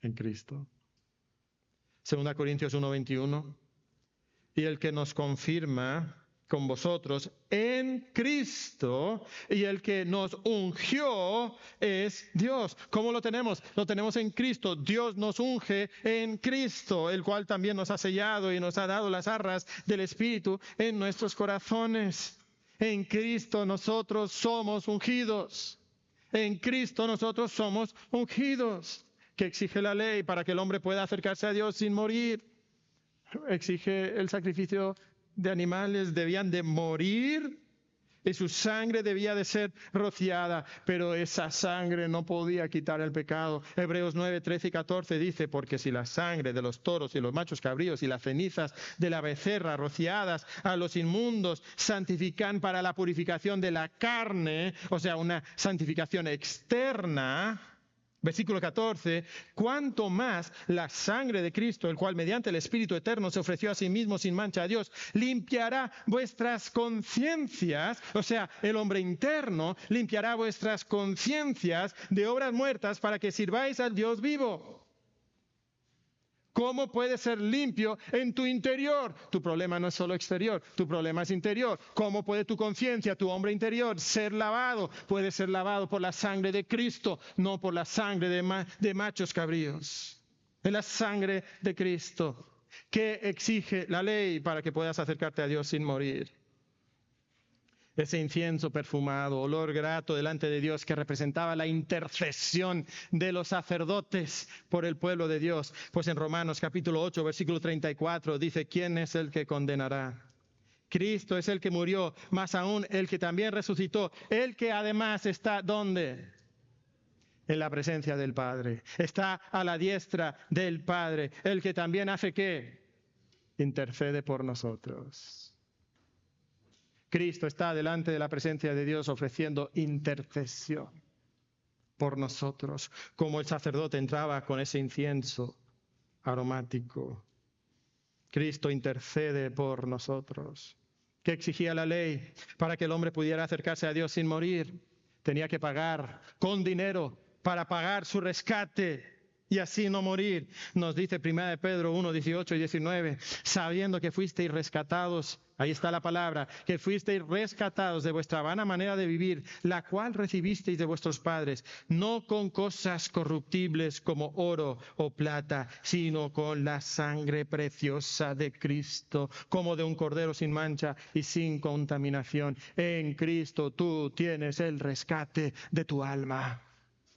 en Cristo. 2 Corintios 1:21. Y el que nos confirma con vosotros en Cristo y el que nos ungió es Dios. ¿Cómo lo tenemos? Lo tenemos en Cristo. Dios nos unge en Cristo, el cual también nos ha sellado y nos ha dado las arras del Espíritu en nuestros corazones. En Cristo nosotros somos ungidos. En Cristo nosotros somos ungidos. ¿Qué exige la ley para que el hombre pueda acercarse a Dios sin morir? Exige el sacrificio de animales, debían de morir y su sangre debía de ser rociada, pero esa sangre no podía quitar el pecado. Hebreos 9, 13 y 14 dice, porque si la sangre de los toros y los machos cabríos y las cenizas de la becerra rociadas a los inmundos santifican para la purificación de la carne, o sea, una santificación externa. Versículo 14, cuanto más la sangre de Cristo, el cual mediante el Espíritu Eterno se ofreció a sí mismo sin mancha a Dios, limpiará vuestras conciencias, o sea, el hombre interno limpiará vuestras conciencias de obras muertas para que sirváis al Dios vivo. ¿Cómo puedes ser limpio en tu interior? Tu problema no es solo exterior, tu problema es interior. ¿Cómo puede tu conciencia, tu hombre interior, ser lavado? Puede ser lavado por la sangre de Cristo, no por la sangre de machos cabríos. Es la sangre de Cristo. ¿Qué exige la ley para que puedas acercarte a Dios sin morir? Ese incienso perfumado, olor grato delante de Dios que representaba la intercesión de los sacerdotes por el pueblo de Dios. Pues en Romanos capítulo 8, versículo 34 dice, ¿quién es el que condenará? Cristo es el que murió, más aún el que también resucitó, el que además está, ¿dónde? En la presencia del Padre. Está a la diestra del Padre, el que también hace ¿qué? Intercede por nosotros. Cristo está delante de la presencia de Dios ofreciendo intercesión por nosotros, como el sacerdote entraba con ese incienso aromático. Cristo intercede por nosotros. ¿Qué exigía la ley para que el hombre pudiera acercarse a Dios sin morir? Tenía que pagar con dinero para pagar su rescate y así no morir. Nos dice 1 Pedro 1, 18 y 19, sabiendo que fuisteis rescatados, ahí está la palabra, que fuisteis rescatados de vuestra vana manera de vivir, la cual recibisteis de vuestros padres, no con cosas corruptibles como oro o plata, sino con la sangre preciosa de Cristo, como de un cordero sin mancha y sin contaminación. En Cristo tú tienes el rescate de tu alma.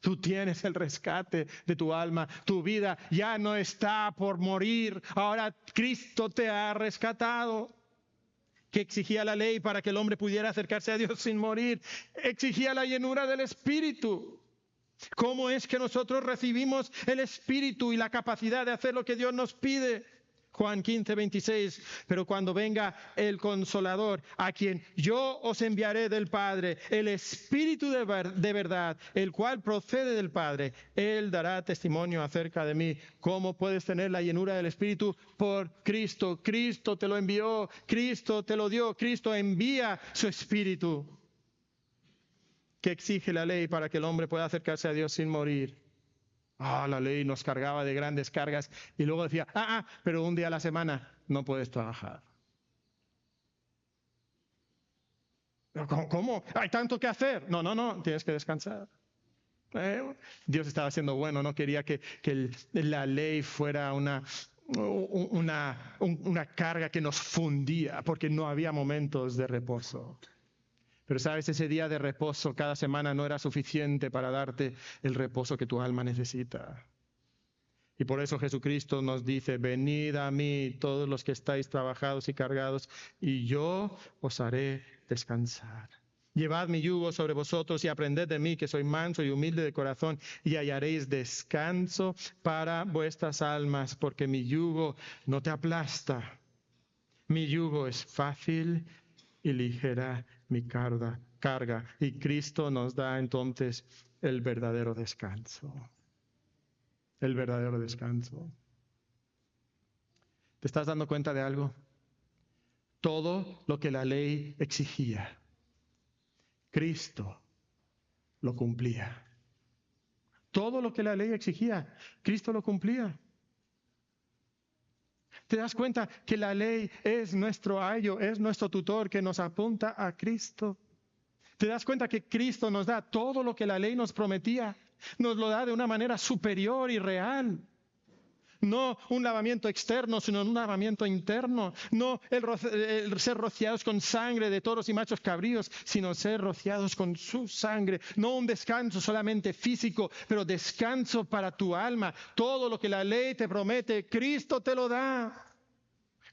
Tú tienes el rescate de tu alma. Tu vida ya no está por morir. Ahora Cristo te ha rescatado. ¿Qué exigía la ley para que el hombre pudiera acercarse a Dios sin morir? Exigía la llenura del Espíritu. ¿Cómo es que nosotros recibimos el Espíritu y la capacidad de hacer lo que Dios nos pide? Juan 15, 26, pero cuando venga el Consolador, a quien yo os enviaré del Padre, el Espíritu de verdad, el cual procede del Padre, Él dará testimonio acerca de mí. ¿Cómo puedes tener la llenura del Espíritu? Por Cristo. Cristo te lo envió, Cristo te lo dio, Cristo envía su Espíritu. ¿Qué exige la ley para que el hombre pueda acercarse a Dios sin morir? La ley nos cargaba de grandes cargas y luego decía, pero un día a la semana no puedes trabajar. ¿Cómo? Hay tanto que hacer. No, tienes que descansar. Dios estaba siendo bueno, no quería que la ley fuera una carga que nos fundía, porque no había momentos de reposo. Pero sabes, ese día de reposo cada semana no era suficiente para darte el reposo que tu alma necesita. Y por eso Jesucristo nos dice, venid a mí todos los que estáis trabajados y cargados, y yo os haré descansar. Llevad mi yugo sobre vosotros y aprended de mí, que soy manso y humilde de corazón, y hallaréis descanso para vuestras almas, porque mi yugo no te aplasta. Mi yugo es fácil y ligera mi carga. Y Cristo nos da entonces el verdadero descanso. El verdadero descanso. ¿Te estás dando cuenta de algo? Todo lo que la ley exigía, Cristo lo cumplía. Todo lo que la ley exigía, Cristo lo cumplía. ¿Te das cuenta que la ley es nuestro ayo, es nuestro tutor que nos apunta a Cristo? ¿Te das cuenta que Cristo nos da todo lo que la ley nos prometía? Nos lo da de una manera superior y real. No un lavamiento externo, sino un lavamiento interno. No el ser rociados con sangre de toros y machos cabríos, sino ser rociados con su sangre. No un descanso solamente físico, pero descanso para tu alma. Todo lo que la ley te promete, Cristo te lo da.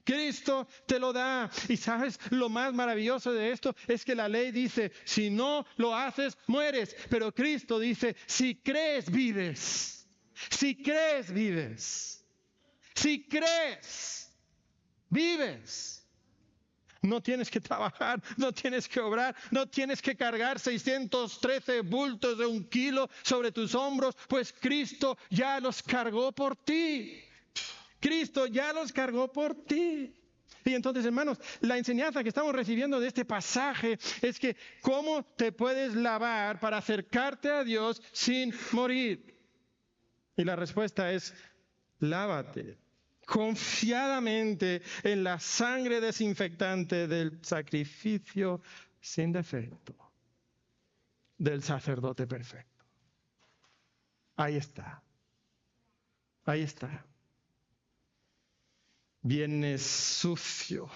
Cristo te lo da. Y sabes, lo más maravilloso de esto es que la ley dice, si no lo haces, mueres. Pero Cristo dice, si crees, vives. Si crees, vives. Si crees, vives. No tienes que trabajar, no tienes que obrar, no tienes que cargar 613 bultos de 1 kilo sobre tus hombros, pues Cristo ya los cargó por ti. Cristo ya los cargó por ti. Y entonces, hermanos, la enseñanza que estamos recibiendo de este pasaje es que ¿cómo te puedes lavar para acercarte a Dios sin morir? Y la respuesta es, lávate confiadamente en la sangre desinfectante del sacrificio sin defecto, del sacerdote perfecto. Ahí está. Ahí está. Vienes sucio,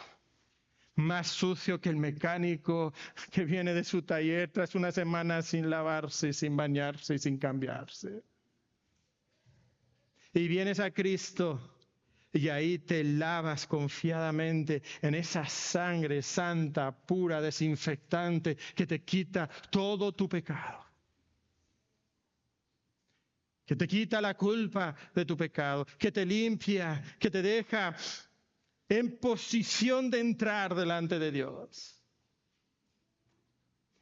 más sucio que el mecánico que viene de su taller tras una semana sin lavarse, sin bañarse y sin cambiarse. Y vienes a Cristo y ahí te lavas confiadamente en esa sangre santa, pura, desinfectante que te quita todo tu pecado. Que te quita la culpa de tu pecado, que te limpia, que te deja en posición de entrar delante de Dios.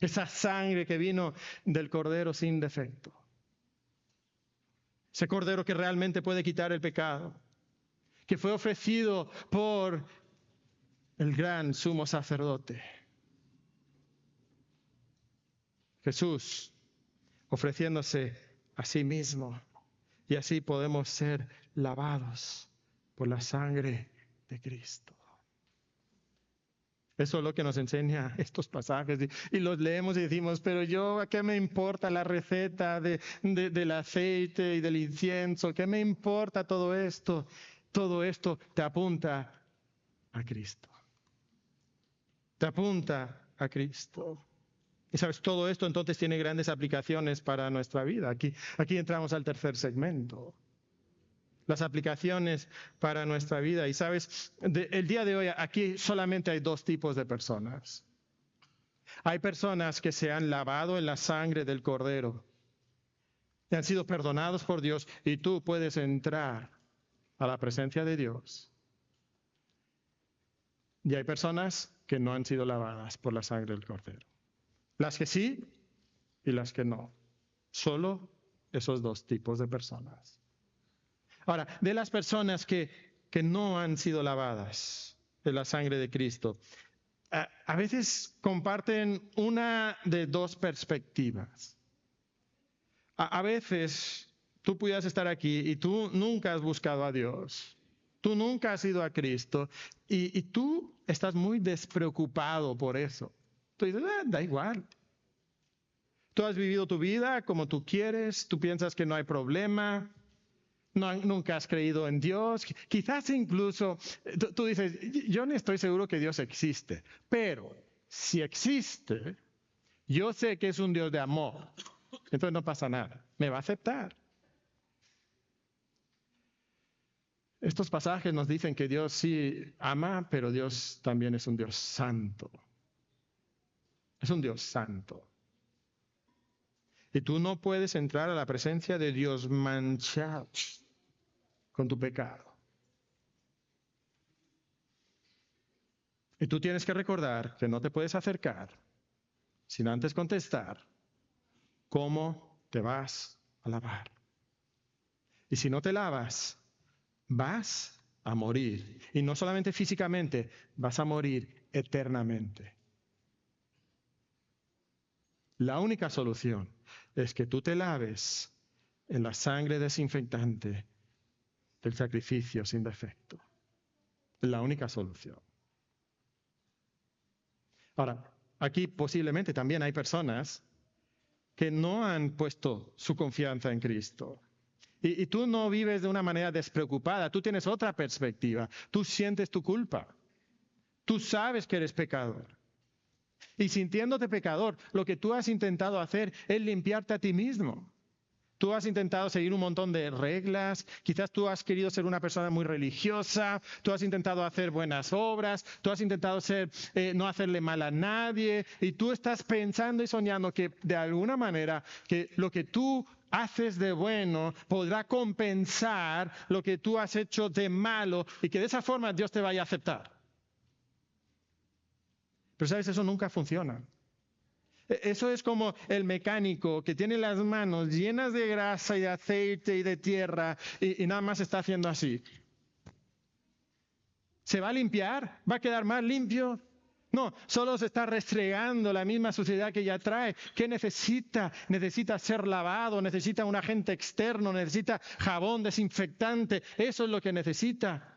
Esa sangre que vino del Cordero sin defecto. Ese Cordero que realmente puede quitar el pecado, que fue ofrecido por el gran sumo sacerdote. Jesús ofreciéndose a sí mismo, y así podemos ser lavados por la sangre de Cristo. Eso es lo que nos enseña estos pasajes y los leemos y decimos, pero yo, ¿a qué me importa la receta del aceite y del incienso? ¿Qué me importa todo esto? Todo esto te apunta a Cristo. Te apunta a Cristo. Y sabes, todo esto entonces tiene grandes aplicaciones para nuestra vida. Aquí entramos al tercer segmento. Las aplicaciones para nuestra vida. Y sabes, el día de hoy aquí solamente hay 2 tipos de personas. Hay personas que se han lavado en la sangre del Cordero y han sido perdonados por Dios y tú puedes entrar a la presencia de Dios. Y hay personas que no han sido lavadas por la sangre del Cordero. Las que sí y las que no. Solo esos 2 tipos de personas. Ahora, de las personas que no han sido lavadas en la sangre de Cristo, a veces comparten una de 2 perspectivas. A veces tú pudieras estar aquí y tú nunca has buscado a Dios. Tú nunca has ido a Cristo y tú estás muy despreocupado por eso. Tú dices, da igual. Tú has vivido tu vida como tú quieres, tú piensas que no hay problema, nunca has creído en Dios. Quizás incluso tú dices, yo no estoy seguro que Dios existe, pero si existe, yo sé que es un Dios de amor, entonces no pasa nada, me va a aceptar. Estos pasajes nos dicen que Dios sí ama, pero Dios también es un Dios santo. Es un Dios santo. Y tú no puedes entrar a la presencia de Dios manchado con tu pecado. Y tú tienes que recordar que no te puedes acercar sin antes contestar cómo te vas a lavar. Y si no te lavas, vas a morir. Y no solamente físicamente, vas a morir eternamente. La única solución es que tú te laves en la sangre desinfectante del sacrificio sin defecto. la única solución. Ahora, aquí posiblemente también hay personas que no han puesto su confianza en Cristo. Y tú no vives de una manera despreocupada, tú tienes otra perspectiva, tú sientes tu culpa, tú sabes que eres pecador. Y sintiéndote pecador, lo que tú has intentado hacer es limpiarte a ti mismo. Tú has intentado seguir un montón de reglas, quizás tú has querido ser una persona muy religiosa, tú has intentado hacer buenas obras, tú has intentado no hacerle mal a nadie, y tú estás pensando y soñando que de alguna manera que lo que tú haces de bueno podrá compensar lo que tú has hecho de malo y que de esa forma Dios te vaya a aceptar. Pero sabes, eso nunca funciona. Eso es como el mecánico que tiene las manos llenas de grasa y de aceite y de tierra y nada más está haciendo así. ¿Se va a limpiar? ¿Va a quedar más limpio? No, solo se está restregando la misma suciedad que ya trae. ¿Qué necesita? Necesita ser lavado, necesita un agente externo, necesita jabón desinfectante. Eso es lo que necesita.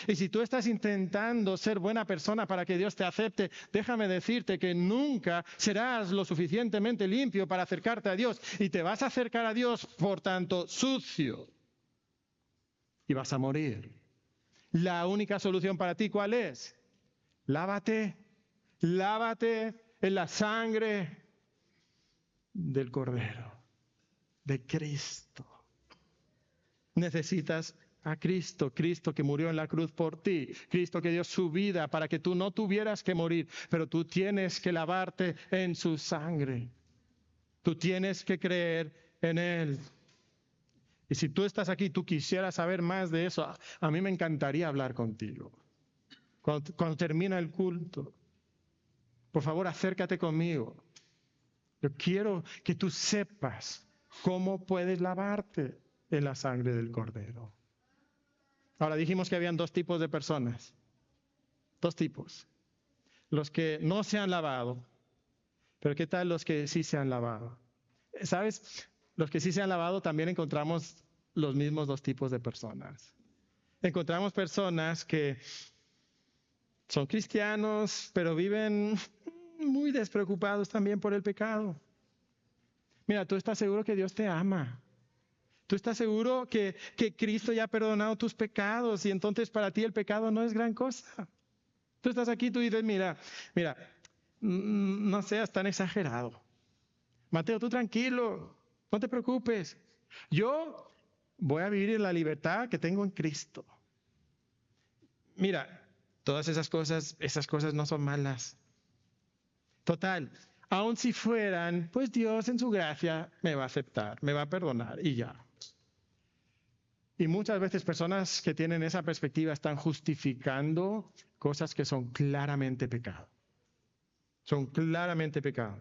Y si tú estás intentando ser buena persona para que Dios te acepte, déjame decirte que nunca serás lo suficientemente limpio para acercarte a Dios. Y te vas a acercar a Dios, por tanto, sucio. Y vas a morir. La única solución para ti, ¿cuál es? Lávate en la sangre del Cordero, de Cristo. Necesitas a Cristo, Cristo que murió en la cruz por ti, Cristo que dio su vida para que tú no tuvieras que morir, pero tú tienes que lavarte en su sangre. Tú tienes que creer en Él. Y si tú estás aquí, tú quisieras saber más de eso, a mí me encantaría hablar contigo. Cuando termina el culto, por favor, acércate conmigo. Yo quiero que tú sepas cómo puedes lavarte en la sangre del Cordero. Ahora dijimos que habían dos tipos de personas. Dos tipos. Los que no se han lavado. Pero ¿qué tal los que sí se han lavado? ¿Sabes? Los que sí se han lavado también encontramos los mismos dos tipos de personas. Encontramos personas que son cristianos, pero viven muy despreocupados también por el pecado. Mira, tú estás seguro que Dios te ama. Tú estás seguro que Cristo ya ha perdonado tus pecados y entonces para ti el pecado no es gran cosa. Tú estás aquí, tú dices, mira, no seas tan exagerado. Mateo, tú tranquilo, no te preocupes. Yo voy a vivir en la libertad que tengo en Cristo. Mira, todas esas cosas no son malas. Total, aun si fueran, pues Dios en su gracia me va a aceptar, me va a perdonar y ya. Y muchas veces personas que tienen esa perspectiva están justificando cosas que son claramente pecado. Son claramente pecado.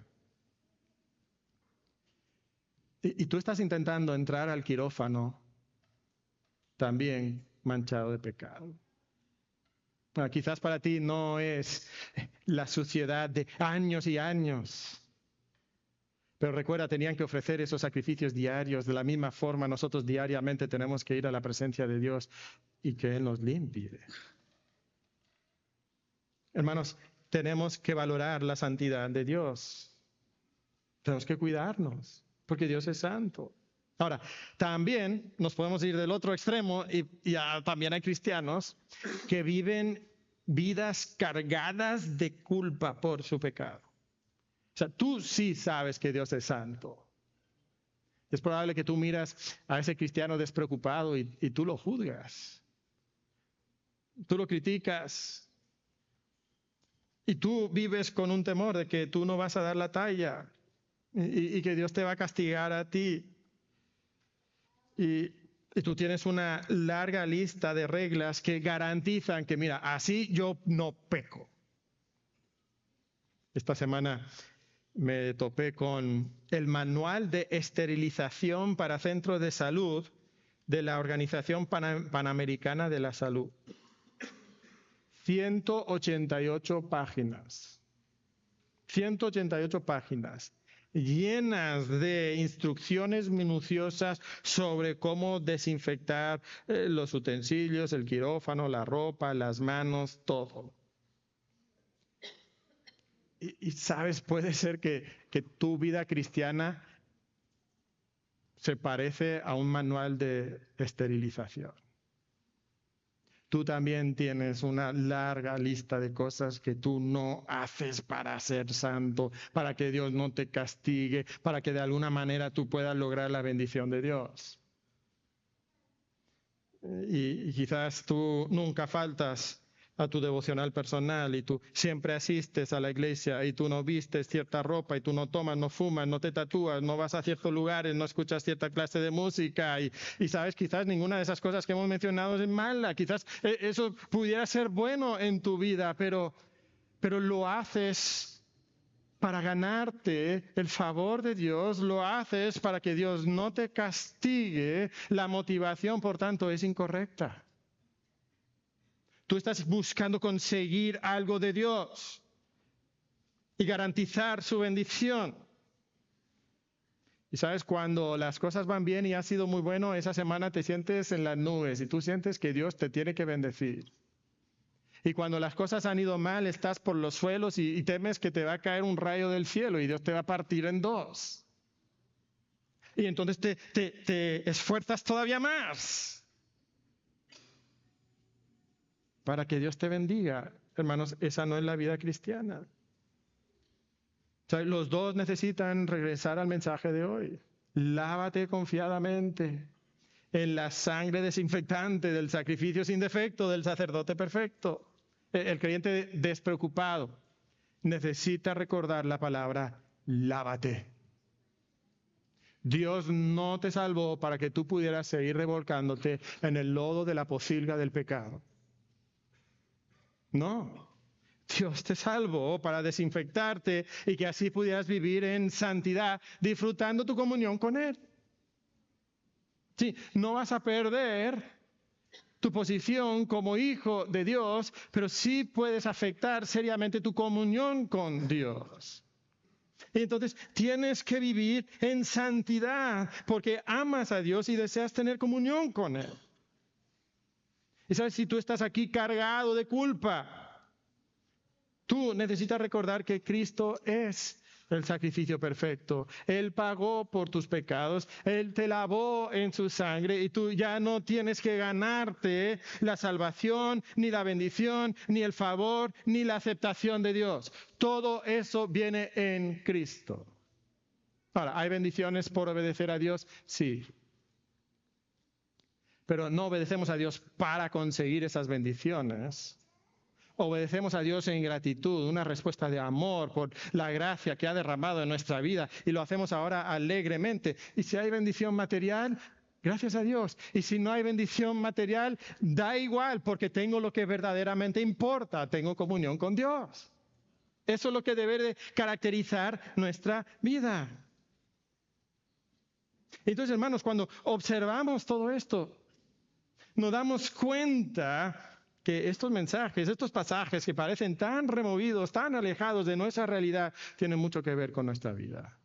Y tú estás intentando entrar al quirófano también manchado de pecado. Bueno, quizás para ti no es la suciedad de años y años. Pero recuerda, tenían que ofrecer esos sacrificios diarios. De la misma forma, nosotros diariamente tenemos que ir a la presencia de Dios y que Él nos limpie. Hermanos, tenemos que valorar la santidad de Dios. Tenemos que cuidarnos, porque Dios es santo. Ahora, también nos podemos ir del otro extremo y también hay cristianos que viven vidas cargadas de culpa por su pecado. O sea, tú sí sabes que Dios es santo. Es probable que tú miras a ese cristiano despreocupado y tú lo juzgas. Tú lo criticas. Y tú vives con un temor de que tú no vas a dar la talla y que Dios te va a castigar a ti. Y tú tienes una larga lista de reglas que garantizan que, mira, así yo no peco. Esta semana me topé con el manual de esterilización para centros de salud de la Organización Panamericana de la Salud. 188 páginas. 188 páginas. llenas de instrucciones minuciosas sobre cómo desinfectar los utensilios, el quirófano, la ropa, las manos, todo. Y sabes, puede ser que tu vida cristiana se parece a un manual de esterilización. Tú también tienes una larga lista de cosas que tú no haces para ser santo, para que Dios no te castigue, para que de alguna manera tú puedas lograr la bendición de Dios. Y quizás tú nunca faltas a tu devocional personal y tú siempre asistes a la iglesia y tú no vistes cierta ropa y tú no tomas, no fumas, no te tatúas, no vas a ciertos lugares, no escuchas cierta clase de música y sabes, quizás ninguna de esas cosas que hemos mencionado es mala, quizás eso pudiera ser bueno en tu vida, pero lo haces para ganarte el favor de Dios, lo haces para que Dios no te castigue, la motivación, por tanto, es incorrecta. Tú estás buscando conseguir algo de Dios y garantizar su bendición. Y sabes, cuando las cosas van bien y ha sido muy bueno, esa semana te sientes en las nubes y tú sientes que Dios te tiene que bendecir. Y cuando las cosas han ido mal, estás por los suelos y temes que te va a caer un rayo del cielo y Dios te va a partir en dos. Y entonces te esfuerzas todavía más para que Dios te bendiga. Hermanos, esa no es la vida cristiana. O sea, los dos necesitan regresar al mensaje de hoy. Lávate confiadamente en la sangre desinfectante del sacrificio sin defecto del sacerdote perfecto. El creyente despreocupado necesita recordar la palabra lávate. Dios no te salvó para que tú pudieras seguir revolcándote en el lodo de la pocilga del pecado. No. Dios te salvó para desinfectarte y que así pudieras vivir en santidad, disfrutando tu comunión con Él. Sí, no vas a perder tu posición como hijo de Dios, pero sí puedes afectar seriamente tu comunión con Dios. Y entonces tienes que vivir en santidad porque amas a Dios y deseas tener comunión con Él. Y sabes, si tú estás aquí cargado de culpa, tú necesitas recordar que Cristo es el sacrificio perfecto. Él pagó por tus pecados, Él te lavó en su sangre y tú ya no tienes que ganarte la salvación, ni la bendición, ni el favor, ni la aceptación de Dios. Todo eso viene en Cristo. Ahora, ¿hay bendiciones por obedecer a Dios? Sí. Pero no obedecemos a Dios para conseguir esas bendiciones. Obedecemos a Dios en gratitud, una respuesta de amor por la gracia que ha derramado en nuestra vida y lo hacemos ahora alegremente. Y si hay bendición material, gracias a Dios. Y si no hay bendición material, da igual porque tengo lo que verdaderamente importa, tengo comunión con Dios. Eso es lo que debe de caracterizar nuestra vida. Entonces, hermanos, cuando observamos todo esto, nos damos cuenta que estos mensajes, estos pasajes que parecen tan removidos, tan alejados de nuestra realidad, tienen mucho que ver con nuestra vida.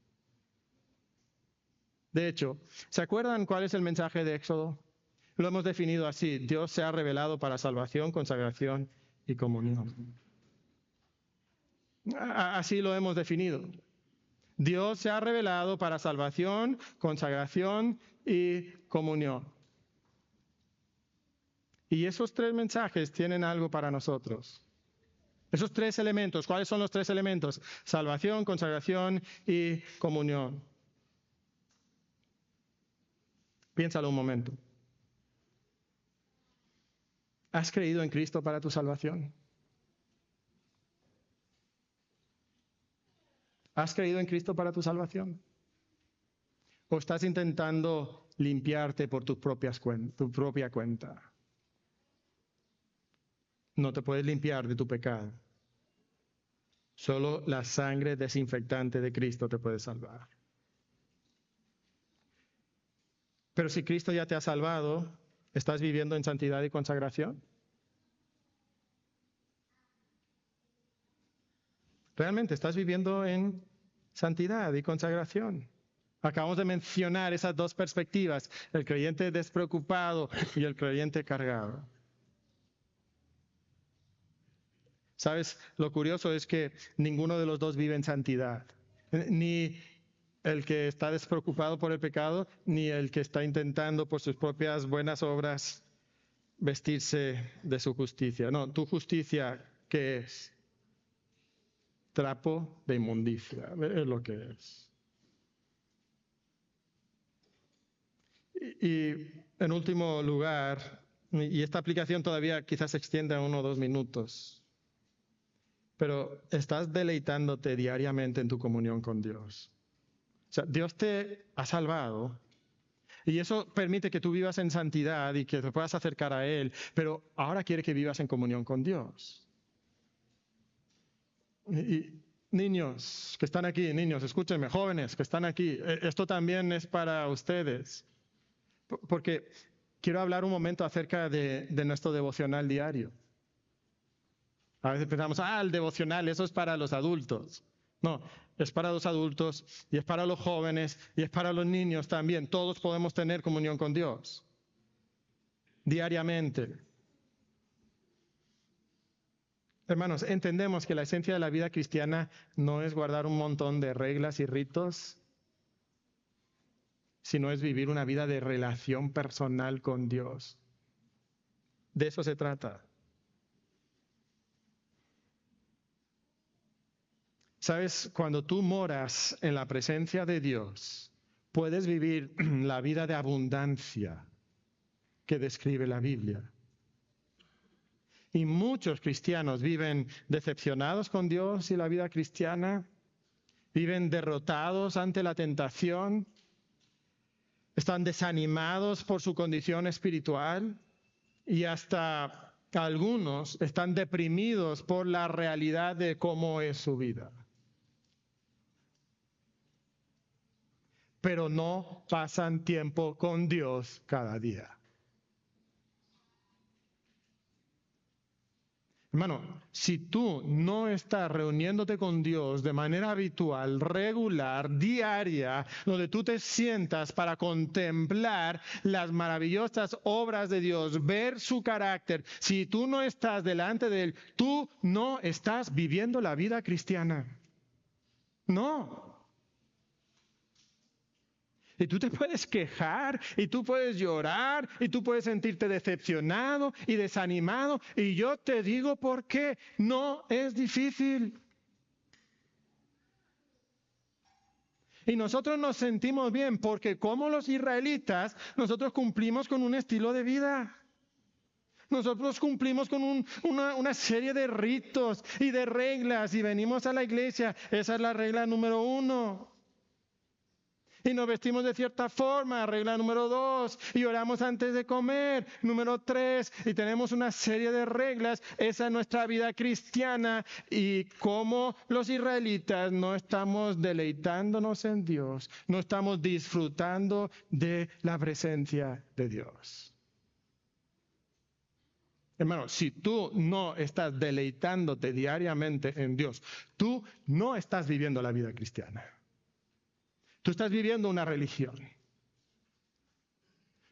De hecho, ¿se acuerdan cuál es el mensaje de Éxodo? Lo hemos definido así: Dios se ha revelado para salvación, consagración y comunión. Así lo hemos definido. Dios se ha revelado para salvación, consagración y comunión. Y esos tres mensajes tienen algo para nosotros. Esos tres elementos, ¿cuáles son los tres elementos? Salvación, consagración y comunión. Piénsalo un momento. ¿Has creído en Cristo para tu salvación? ¿Has creído en Cristo para tu salvación? ¿O estás intentando limpiarte por tu propia cuenta? No te puedes limpiar de tu pecado. Solo la sangre desinfectante de Cristo te puede salvar. Pero si Cristo ya te ha salvado, ¿estás viviendo en santidad y consagración? ¿Realmente estás viviendo en Santidad y consagración. Acabamos de mencionar esas dos perspectivas, el creyente despreocupado y el creyente cargado. ¿Sabes? Lo curioso es que ninguno de los dos vive en santidad. Ni el que está despreocupado por el pecado, ni el que está intentando por sus propias buenas obras vestirse de su justicia. No, tu justicia, ¿qué es? Trapo de inmundicia, es lo que es. Y en último lugar, y esta aplicación todavía quizás se extienda 1 o 2 minutos, pero estás deleitándote diariamente en tu comunión con Dios. O sea, Dios te ha salvado y eso permite que tú vivas en santidad y que te puedas acercar a Él, pero ahora quiere que vivas en comunión con Dios. Y niños que están aquí, niños, escúchenme, jóvenes que están aquí, esto también es para ustedes, porque quiero hablar un momento acerca de nuestro devocional diario. A veces pensamos, el devocional, eso es para los adultos. No, es para los adultos y es para los jóvenes y es para los niños también. Todos podemos tener comunión con Dios diariamente. Hermanos, entendemos que la esencia de la vida cristiana no es guardar un montón de reglas y ritos, sino es vivir una vida de relación personal con Dios. De eso se trata. ¿Sabes? Cuando tú moras en la presencia de Dios, puedes vivir la vida de abundancia que describe la Biblia. Y muchos cristianos viven decepcionados con Dios y la vida cristiana, viven derrotados ante la tentación, están desanimados por su condición espiritual y hasta algunos están deprimidos por la realidad de cómo es su vida. Pero no pasan tiempo con Dios cada día. Hermano, si tú no estás reuniéndote con Dios de manera habitual, regular, diaria, donde tú te sientas para contemplar las maravillosas obras de Dios, ver su carácter, si tú no estás delante de Él, tú no estás viviendo la vida cristiana. No. Y tú te puedes quejar, y tú puedes llorar, y tú puedes sentirte decepcionado y desanimado. Y yo te digo por qué. No es difícil. Y nosotros nos sentimos bien porque como los israelitas, nosotros cumplimos con un estilo de vida. Nosotros cumplimos con una serie de ritos y de reglas y venimos a la iglesia. Esa es la regla número 1. Y nos vestimos de cierta forma, regla número 2, y oramos antes de comer, número 3, y tenemos una serie de reglas. Esa es nuestra vida cristiana, y como los israelitas no estamos deleitándonos en Dios, no estamos disfrutando de la presencia de Dios. Hermano, si tú no estás deleitándote diariamente en Dios, tú no estás viviendo la vida cristiana. Tú estás viviendo una religión.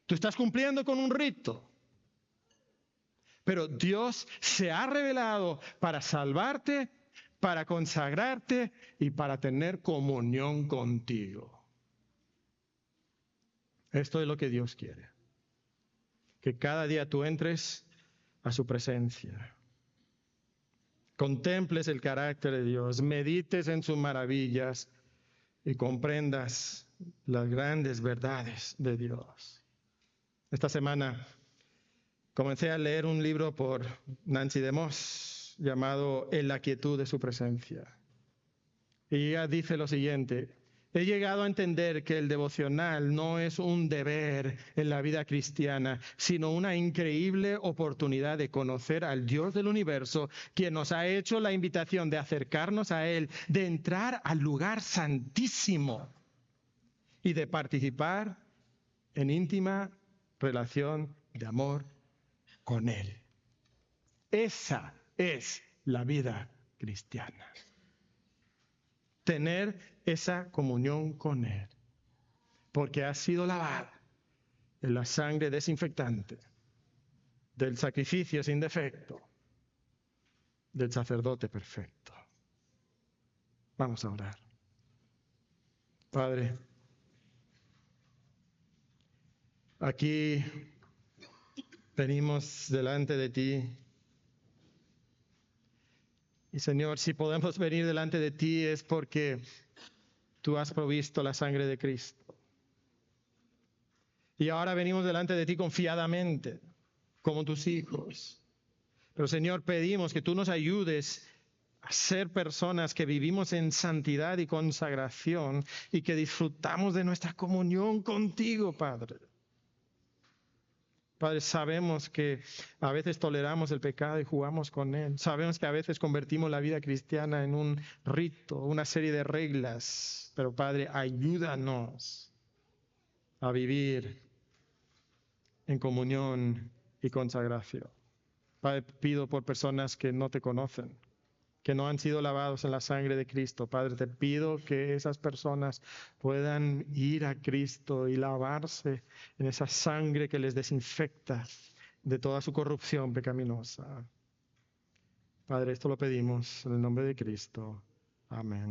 Tú estás cumpliendo con un rito. Pero Dios se ha revelado para salvarte, para consagrarte y para tener comunión contigo. Esto es lo que Dios quiere. Que cada día tú entres a su presencia. Contemples el carácter de Dios, medites en sus maravillas y comprendas las grandes verdades de Dios. Esta semana comencé a leer un libro por Nancy DeMoss llamado En la quietud de su presencia. Y ella dice lo siguiente: he llegado a entender que el devocional no es un deber en la vida cristiana, sino una increíble oportunidad de conocer al Dios del universo, quien nos ha hecho la invitación de acercarnos a Él, de entrar al lugar santísimo y de participar en íntima relación de amor con Él. Esa es la vida cristiana. tener esa comunión con Él, porque ha sido lavada en la sangre desinfectante del sacrificio sin defecto, del sacerdote perfecto. Vamos a orar. Padre, aquí venimos delante de ti. Y Señor, si podemos venir delante de ti es porque tú has provisto la sangre de Cristo. Y ahora venimos delante de ti confiadamente, como tus hijos. Pero Señor, pedimos que tú nos ayudes a ser personas que vivimos en santidad y consagración y que disfrutamos de nuestra comunión contigo, Padre. Padre, sabemos que a veces toleramos el pecado y jugamos con él. Sabemos que a veces convertimos la vida cristiana en un rito, una serie de reglas. Pero Padre, ayúdanos a vivir en comunión y consagración. Padre, pido por personas que no te conocen, que no han sido lavados en la sangre de Cristo. Padre, te pido que esas personas puedan ir a Cristo y lavarse en esa sangre que les desinfecta de toda su corrupción pecaminosa. Padre, esto lo pedimos en el nombre de Cristo. Amén.